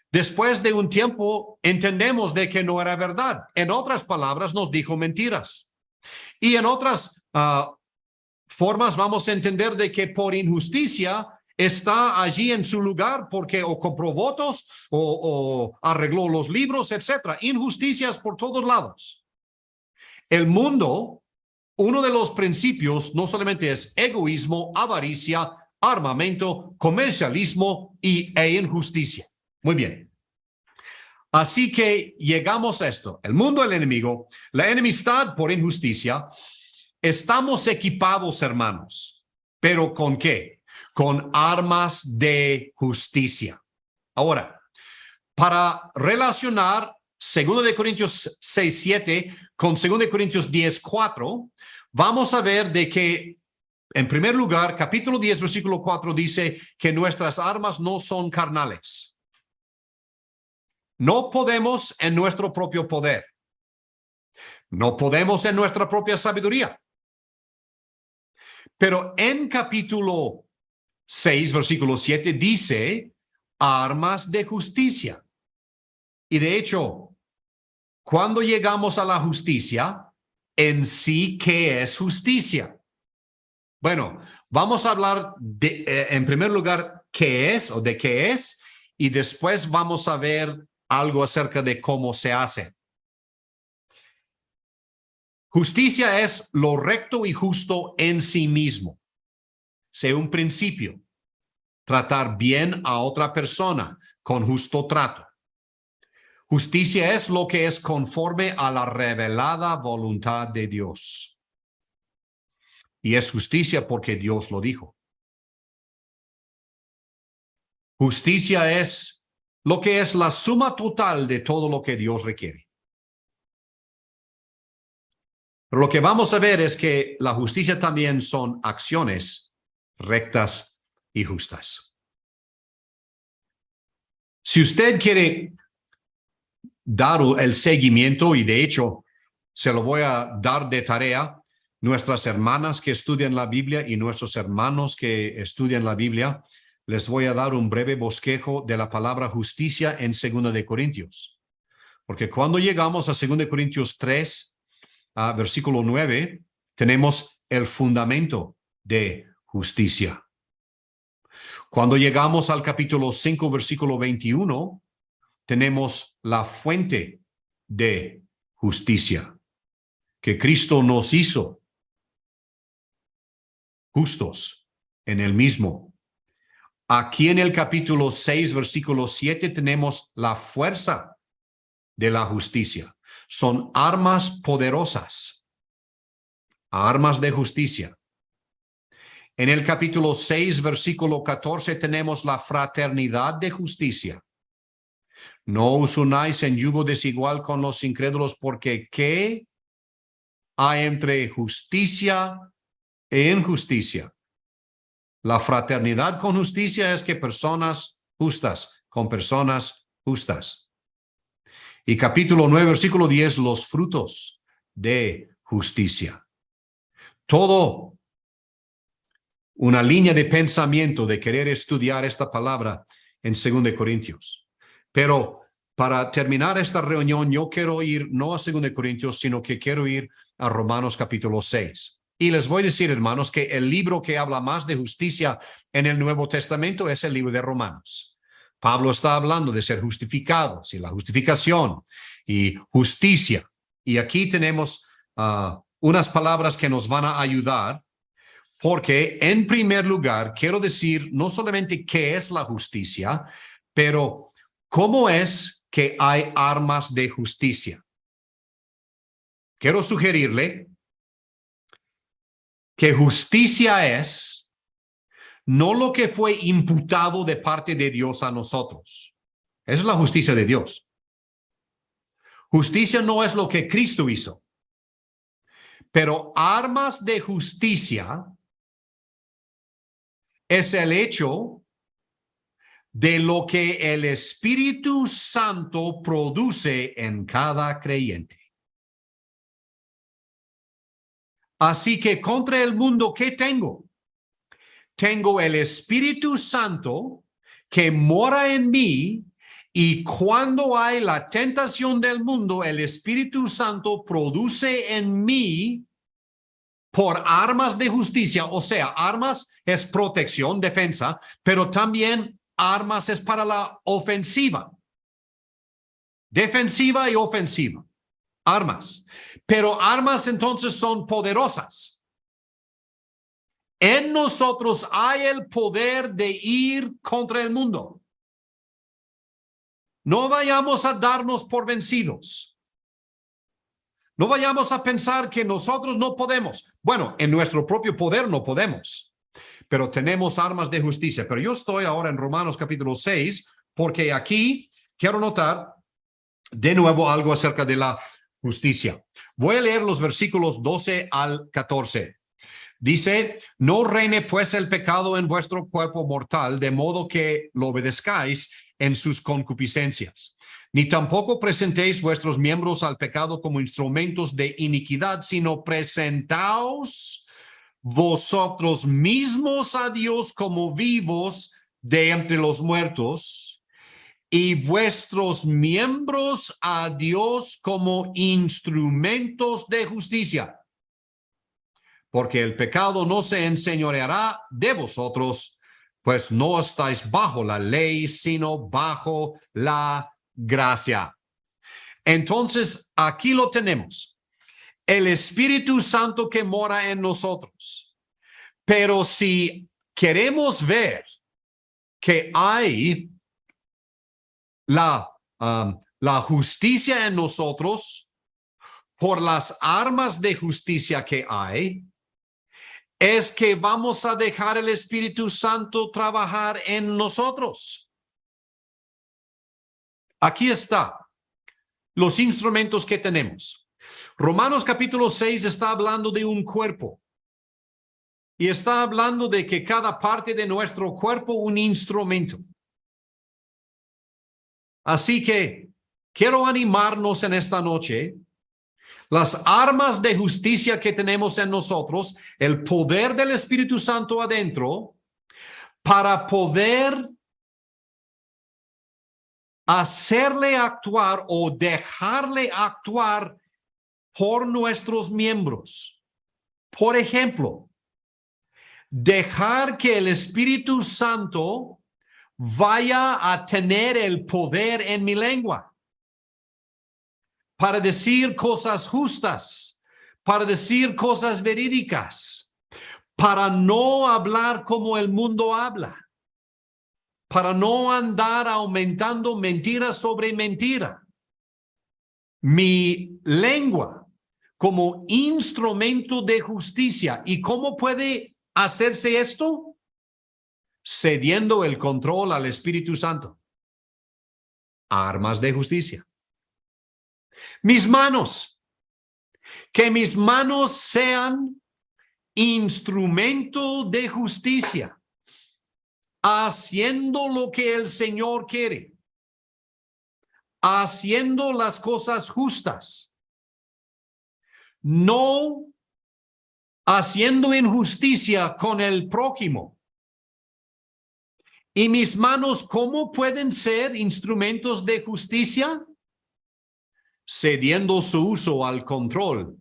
después de un tiempo entendemos de que no era verdad. En otras palabras, nos dijo mentiras. Y en otras formas vamos a entender de que por injusticia está allí en su lugar porque o compró votos o arregló los libros, etcétera. Injusticias por todos lados. El mundo, uno de los principios no solamente es egoísmo, avaricia, armamento, comercialismo e injusticia. Muy bien. Así que llegamos a esto. El mundo, el enemigo, la enemistad por injusticia. Estamos equipados, hermanos, pero ¿con qué? Con armas de justicia. Ahora, para relacionar 2 Corintios 6:7 con 2 Corintios 10:4, vamos a ver de que, en primer lugar, capítulo 10, versículo 4 dice que nuestras armas no son carnales. No podemos en nuestro propio poder. No podemos en nuestra propia sabiduría. Pero en capítulo 6, versículo 7, dice armas de justicia. Y de hecho, cuando llegamos a la justicia, en sí, ¿qué es justicia? Bueno, vamos a hablar en primer lugar, ¿qué es o de qué es? Y después vamos a ver algo acerca de cómo se hace. Justicia es lo recto y justo en sí mismo. Sea un principio. Tratar bien a otra persona con justo trato. Justicia es lo que es conforme a la revelada voluntad de Dios. Y es justicia porque Dios lo dijo. Justicia es lo que es la suma total de todo lo que Dios requiere. Pero lo que vamos a ver es que la justicia también son acciones rectas y justas. Si usted quiere dar el seguimiento, y de hecho se lo voy a dar de tarea, nuestras hermanas que estudian la Biblia y nuestros hermanos que estudian la Biblia, les voy a dar un breve bosquejo de la palabra justicia en 2 de Corintios. Porque cuando llegamos a 2 de Corintios 3, versículo 9, tenemos el fundamento de justicia. Cuando llegamos al capítulo 5, versículo 21, tenemos la fuente de justicia, que Cristo nos hizo justos en él mismo. Aquí en el capítulo 6, versículo 7, tenemos la fuerza de la justicia. Son armas poderosas, armas de justicia. En el capítulo 6, versículo 14, tenemos la fraternidad de justicia. No os unáis en yugo desigual con los incrédulos, porque ¿qué hay entre justicia e injusticia? La fraternidad con justicia es que personas justas con personas justas. Y capítulo 9, versículo 10, los frutos de justicia. Todo una línea de pensamiento de querer estudiar esta palabra en 2 Corintios. Pero para terminar esta reunión, yo quiero ir no a 2 Corintios, sino que quiero ir a Romanos capítulo 6. Y les voy a decir, hermanos, que el libro que habla más de justicia en el Nuevo Testamento es el libro de Romanos. Pablo está hablando de ser justificados y la justificación y justicia. Y aquí tenemos unas palabras que nos van a ayudar, porque en primer lugar quiero decir no solamente qué es la justicia, pero cómo es que hay armas de justicia. Quiero sugerirle que justicia es no lo que fue imputado de parte de Dios a nosotros. Esa es la justicia de Dios. Justicia no es lo que Cristo hizo. Pero armas de justicia es el hecho de lo que el Espíritu Santo produce en cada creyente. Así que contra el mundo, ¿qué tengo? Tengo el Espíritu Santo que mora en mí, y cuando hay la tentación del mundo, el Espíritu Santo produce en mí por armas de justicia. O sea, armas es protección, defensa, pero también armas es para la ofensiva. Defensiva y ofensiva. Armas. Pero armas entonces son poderosas. En nosotros hay el poder de ir contra el mundo. No vayamos a darnos por vencidos. No vayamos a pensar que nosotros no podemos. Bueno, en nuestro propio poder no podemos, pero tenemos armas de justicia. Pero yo estoy ahora en Romanos capítulo 6, porque aquí quiero notar de nuevo algo acerca de la justicia. Voy a leer los versículos 12 al 14. Dice, no reine pues el pecado en vuestro cuerpo mortal, de modo que lo obedezcáis en sus concupiscencias. Ni tampoco presentéis vuestros miembros al pecado como instrumentos de iniquidad, sino presentaos vosotros mismos a Dios como vivos de entre los muertos, y vuestros miembros a Dios como instrumentos de justicia. Porque el pecado no se enseñoreará de vosotros, pues no estáis bajo la ley, sino bajo la gracia. Entonces, aquí lo tenemos. El Espíritu Santo que mora en nosotros. Pero si queremos ver que hay la justicia en nosotros por las armas de justicia que hay, es que vamos a dejar el Espíritu Santo trabajar en nosotros. Aquí está los instrumentos que tenemos. Romanos capítulo 6 está hablando de un cuerpo. Y está hablando de que cada parte de nuestro cuerpo un instrumento. Así que quiero animarnos en esta noche. Las armas de justicia que tenemos en nosotros, el poder del Espíritu Santo adentro, para poder hacerle actuar o dejarle actuar por nuestros miembros. Por ejemplo, dejar que el Espíritu Santo vaya a tener el poder en mi lengua para decir cosas justas, para decir cosas verídicas, para no hablar como el mundo habla, para no andar aumentando mentira sobre mentira. Mi lengua como instrumento de justicia. ¿Y cómo puede hacerse esto? Cediendo el control al Espíritu Santo. Armas de justicia. Mis manos. Que mis manos sean instrumento de justicia. Haciendo lo que el Señor quiere. Haciendo las cosas justas. No haciendo injusticia con el prójimo. ¿Y mis manos cómo pueden ser instrumentos de justicia? Cediendo su uso al control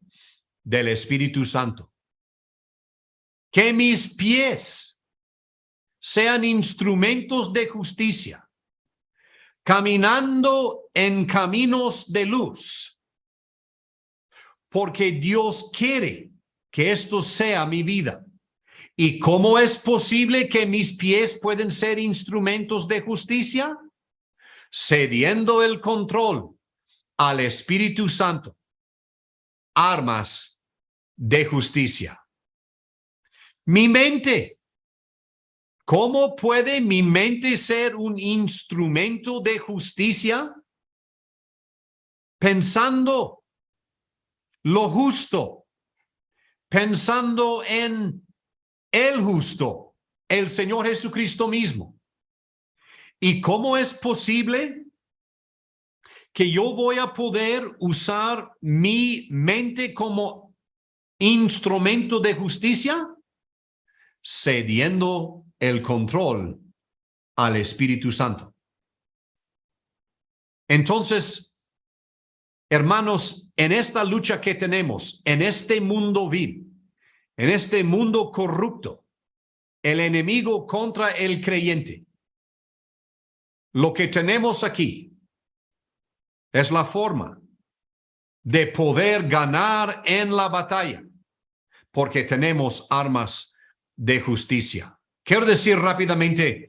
del Espíritu Santo. Que mis pies sean instrumentos de justicia, caminando en caminos de luz, porque Dios quiere que esto sea mi vida. ¿Y cómo es posible que mis pies pueden ser instrumentos de justicia? Cediendo el control al Espíritu Santo. Armas de justicia. Mi mente. ¿Cómo puede mi mente ser un instrumento de justicia? Pensando lo justo. Pensando en el justo, el Señor Jesucristo mismo. ¿Y cómo es posible que yo voy a poder usar mi mente como instrumento de justicia? Cediendo el control al Espíritu Santo. Entonces, hermanos, en esta lucha que tenemos, en este mundo vil, en este mundo corrupto, el enemigo contra el creyente, lo que tenemos aquí es la forma de poder ganar en la batalla, porque tenemos armas de justicia. Quiero decir rápidamente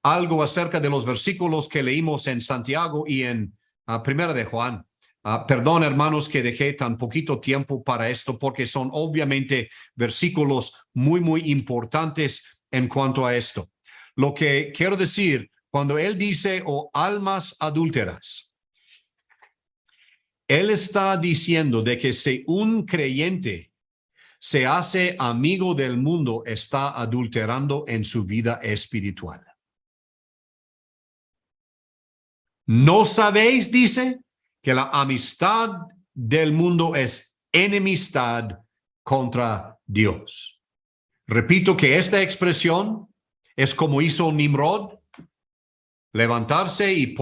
algo acerca de los versículos que leímos en Santiago y en Primera de Juan. Perdón, hermanos, que dejé tan poquito tiempo para esto, porque son obviamente versículos muy importantes en cuanto a esto. Lo que quiero decir, cuando él dice, oh almas adúlteras, él está diciendo de que si un creyente se hace amigo del mundo, está adulterando en su vida espiritual. ¿No sabéis, dice, que la amistad del mundo es enemistad contra Dios? Repito que esta expresión es como hizo Nimrod, levantarse y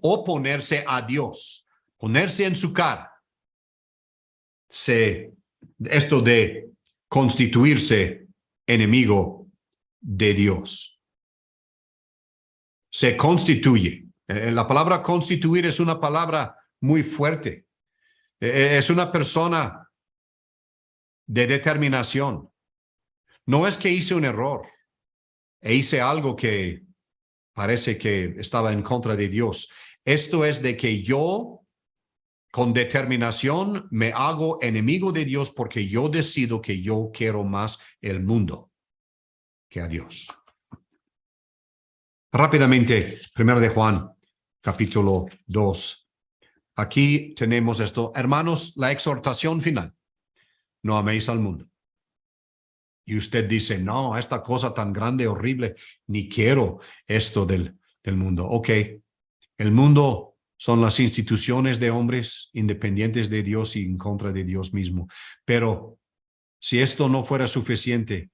oponerse a Dios, ponerse en su cara. Esto de constituirse enemigo de Dios. Se constituye. La palabra constituir es una palabra muy fuerte. Es una persona de determinación. No es que hice un error e hice algo que parece que estaba en contra de Dios. Esto es de que yo, con determinación, me hago enemigo de Dios porque yo decido que yo quiero más el mundo que a Dios. Rápidamente, 1 de Juan, capítulo 2. Aquí tenemos esto. Hermanos, la exhortación final. No améis al mundo. Y usted dice, no, esta cosa tan grande, horrible, ni quiero esto del mundo. Ok, el mundo son las instituciones de hombres independientes de Dios y en contra de Dios mismo. Pero si esto no fuera suficiente,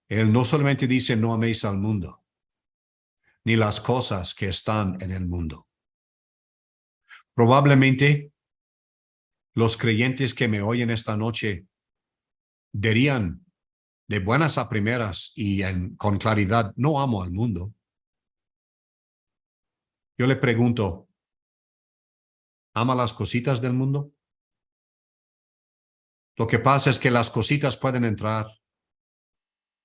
él no solamente dice, no améis al mundo, ni las cosas que están en el mundo. Probablemente los creyentes que me oyen esta noche dirían, de buenas a primeras y con claridad, no amo al mundo. Yo le pregunto, ¿ama las cositas del mundo? Lo que pasa es que las cositas pueden entrar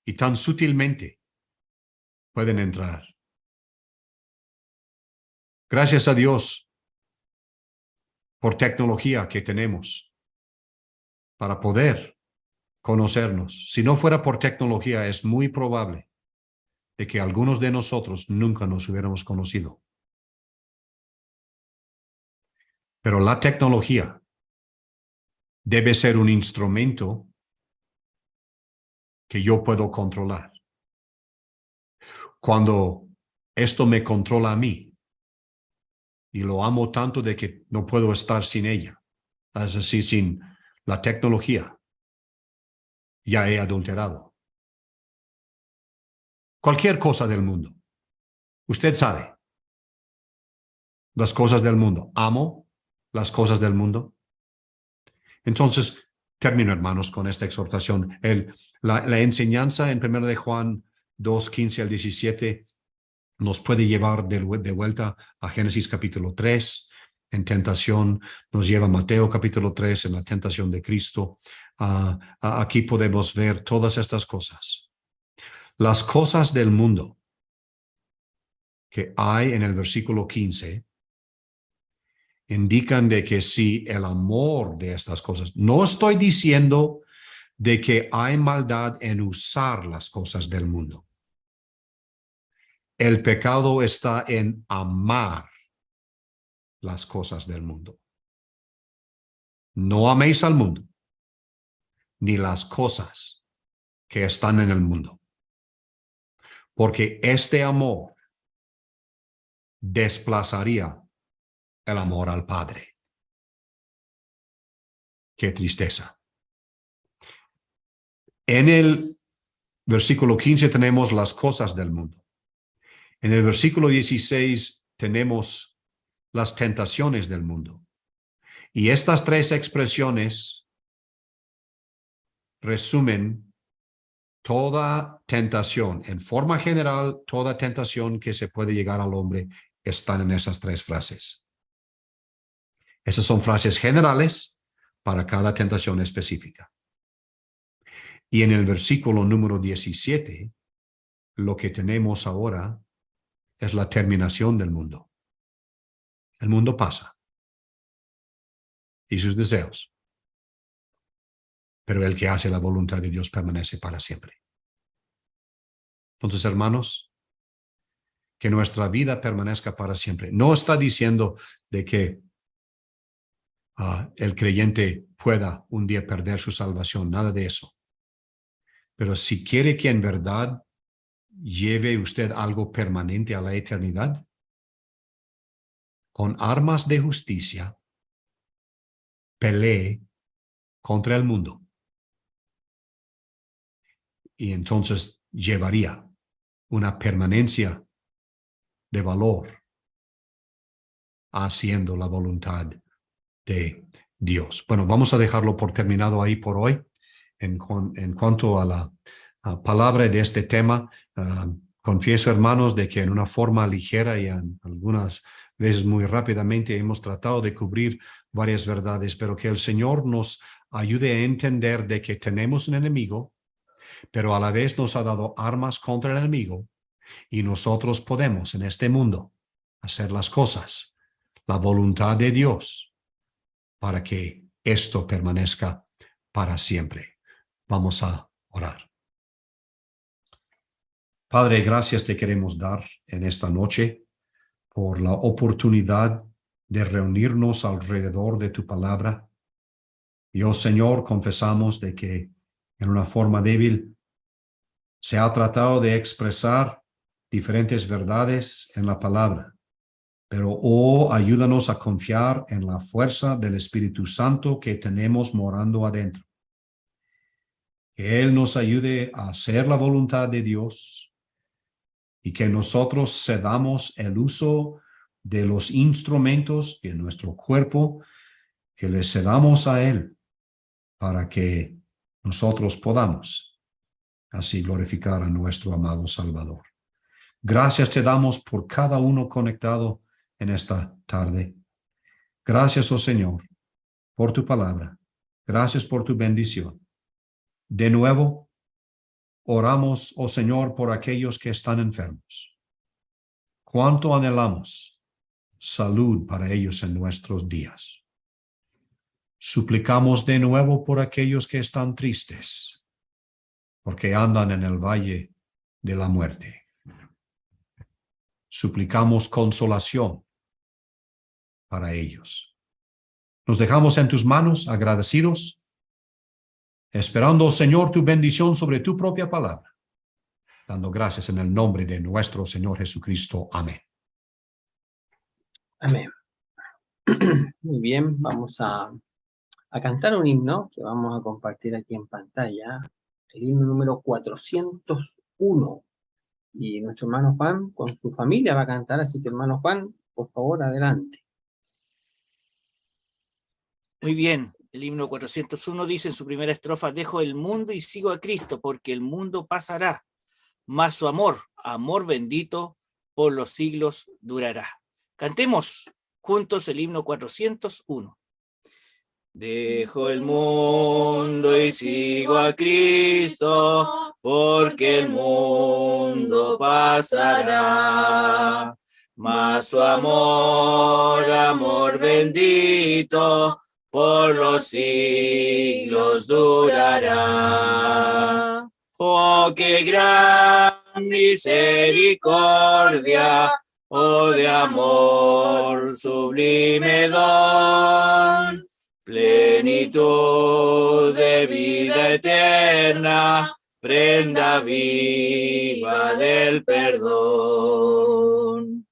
y tan sutilmente pueden entrar. Gracias a Dios por tecnología que tenemos para poder conocernos. Si no fuera por tecnología, es muy probable de que algunos de nosotros nunca nos hubiéramos conocido. Pero la tecnología debe ser un instrumento que yo puedo controlar. Cuando esto me controla a mí y lo amo tanto de que no puedo estar sin ella, es decir, sin la tecnología, ya he adulterado. Cualquier cosa del mundo. Usted sabe las cosas del mundo. Amo las cosas del mundo. Entonces, termino, hermanos, con esta exhortación. La enseñanza en 1 de Juan 2, 15 al 17 nos puede llevar de vuelta a Génesis capítulo 3. En tentación nos lleva a Mateo capítulo 3 en la tentación de Cristo. Aquí podemos ver todas estas cosas. Las cosas del mundo que hay en el versículo 15 indican de que si el amor de estas cosas, no estoy diciendo de que hay maldad en usar las cosas del mundo. El pecado está en amar las cosas del mundo. No améis al mundo, ni las cosas que están en el mundo. Porque este amor desplazaría el amor al Padre. Qué tristeza. En el versículo 15 tenemos las cosas del mundo. En el versículo 16 tenemos las tentaciones del mundo. Y estas tres expresiones resumen toda tentación. En forma general, toda tentación que se puede llegar al hombre están en esas tres frases. Esas son frases generales para cada tentación específica. Y en el versículo número 17, lo que tenemos ahora es la terminación del mundo. El mundo pasa y sus deseos, pero el que hace la voluntad de Dios permanece para siempre. Entonces, hermanos, que nuestra vida permanezca para siempre. No está diciendo de que el creyente pueda un día perder su salvación, nada de eso. Pero si quiere que en verdad lleve usted algo permanente a la eternidad, con armas de justicia, pelee contra el mundo. Y entonces llevaría una permanencia de valor haciendo la voluntad de Dios. Bueno, vamos a dejarlo por terminado ahí por hoy. En cuanto a la palabra de este tema, confieso, hermanos, de que en una forma ligera y algunas veces muy rápidamente hemos tratado de cubrir varias verdades, pero que el Señor nos ayude a entender de que tenemos un enemigo, pero a la vez nos ha dado armas contra el enemigo y nosotros podemos en este mundo hacer las cosas, la voluntad de Dios, para que esto permanezca para siempre. Vamos a orar. Padre, gracias te queremos dar en esta noche por la oportunidad de reunirnos alrededor de tu palabra. Y, oh Señor, confesamos de que en una forma débil se ha tratado de expresar diferentes verdades en la palabra. Pero, oh, ayúdanos a confiar en la fuerza del Espíritu Santo que tenemos morando adentro. Que Él nos ayude a hacer la voluntad de Dios y que nosotros cedamos el uso de los instrumentos de nuestro cuerpo, que le cedamos a Él para que nosotros podamos así glorificar a nuestro amado Salvador. Gracias te damos por cada uno conectado en esta tarde. Gracias, oh Señor, por tu palabra. Gracias por tu bendición. De nuevo, oramos, oh Señor, por aquellos que están enfermos. Cuánto anhelamos salud para ellos en nuestros días. Suplicamos de nuevo por aquellos que están tristes, porque andan en el valle de la muerte. Suplicamos consolación para ellos. Nos dejamos en tus manos, agradecidos, esperando, Señor, tu bendición sobre tu propia palabra, dando gracias en el nombre de nuestro Señor Jesucristo. Amén. Amén. Muy bien, vamos a cantar un himno que vamos a compartir aquí en pantalla. El himno número 401. Y nuestro hermano Juan con su familia va a cantar, así que hermano Juan, por favor, adelante. Muy bien, el himno 401 dice en su primera estrofa: dejo el mundo y sigo a Cristo, porque el mundo pasará, mas su amor, amor bendito, por los siglos durará. Cantemos juntos el himno 401. Dejo el mundo y sigo a Cristo, porque el mundo pasará, mas su amor, amor bendito, por los siglos durará. Oh, qué gran misericordia, oh, de amor sublime don, plenitud de vida eterna, prenda viva del perdón.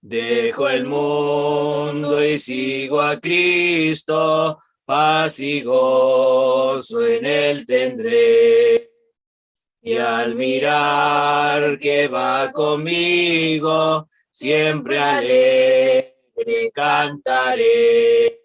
Dejo el mundo y sigo a Cristo, paz y gozo en él tendré. Y al mirar que va conmigo, siempre alegre cantaré.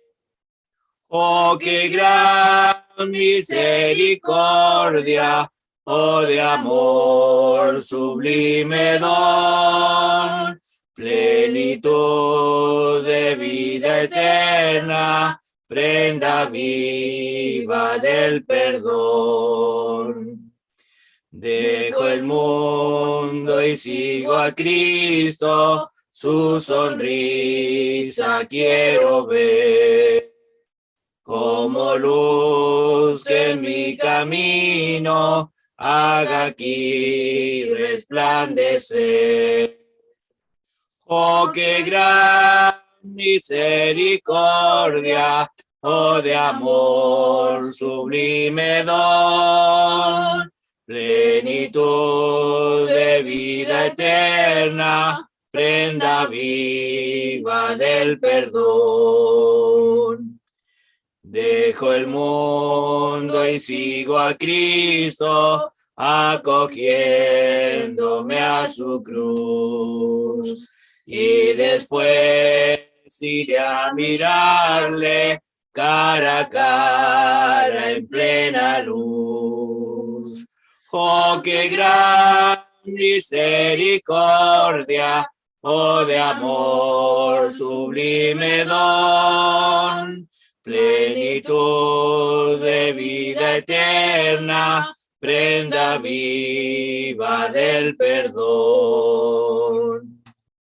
Oh, qué gran misericordia, oh, de amor sublime don, plenitud de vida eterna, prenda viva del perdón. Dejo el mundo y sigo a Cristo, su sonrisa quiero ver. Como luz que en mi camino haga aquí resplandecer. Oh, qué gran misericordia, oh, de amor sublime don, plenitud de vida eterna, prenda viva del perdón. Dejo el mundo y sigo a Cristo, acogiéndome a su cruz. Y después iré a mirarle cara a cara en plena luz. Oh, qué gran misericordia, oh, de amor sublime don, plenitud de vida eterna, prenda viva del perdón.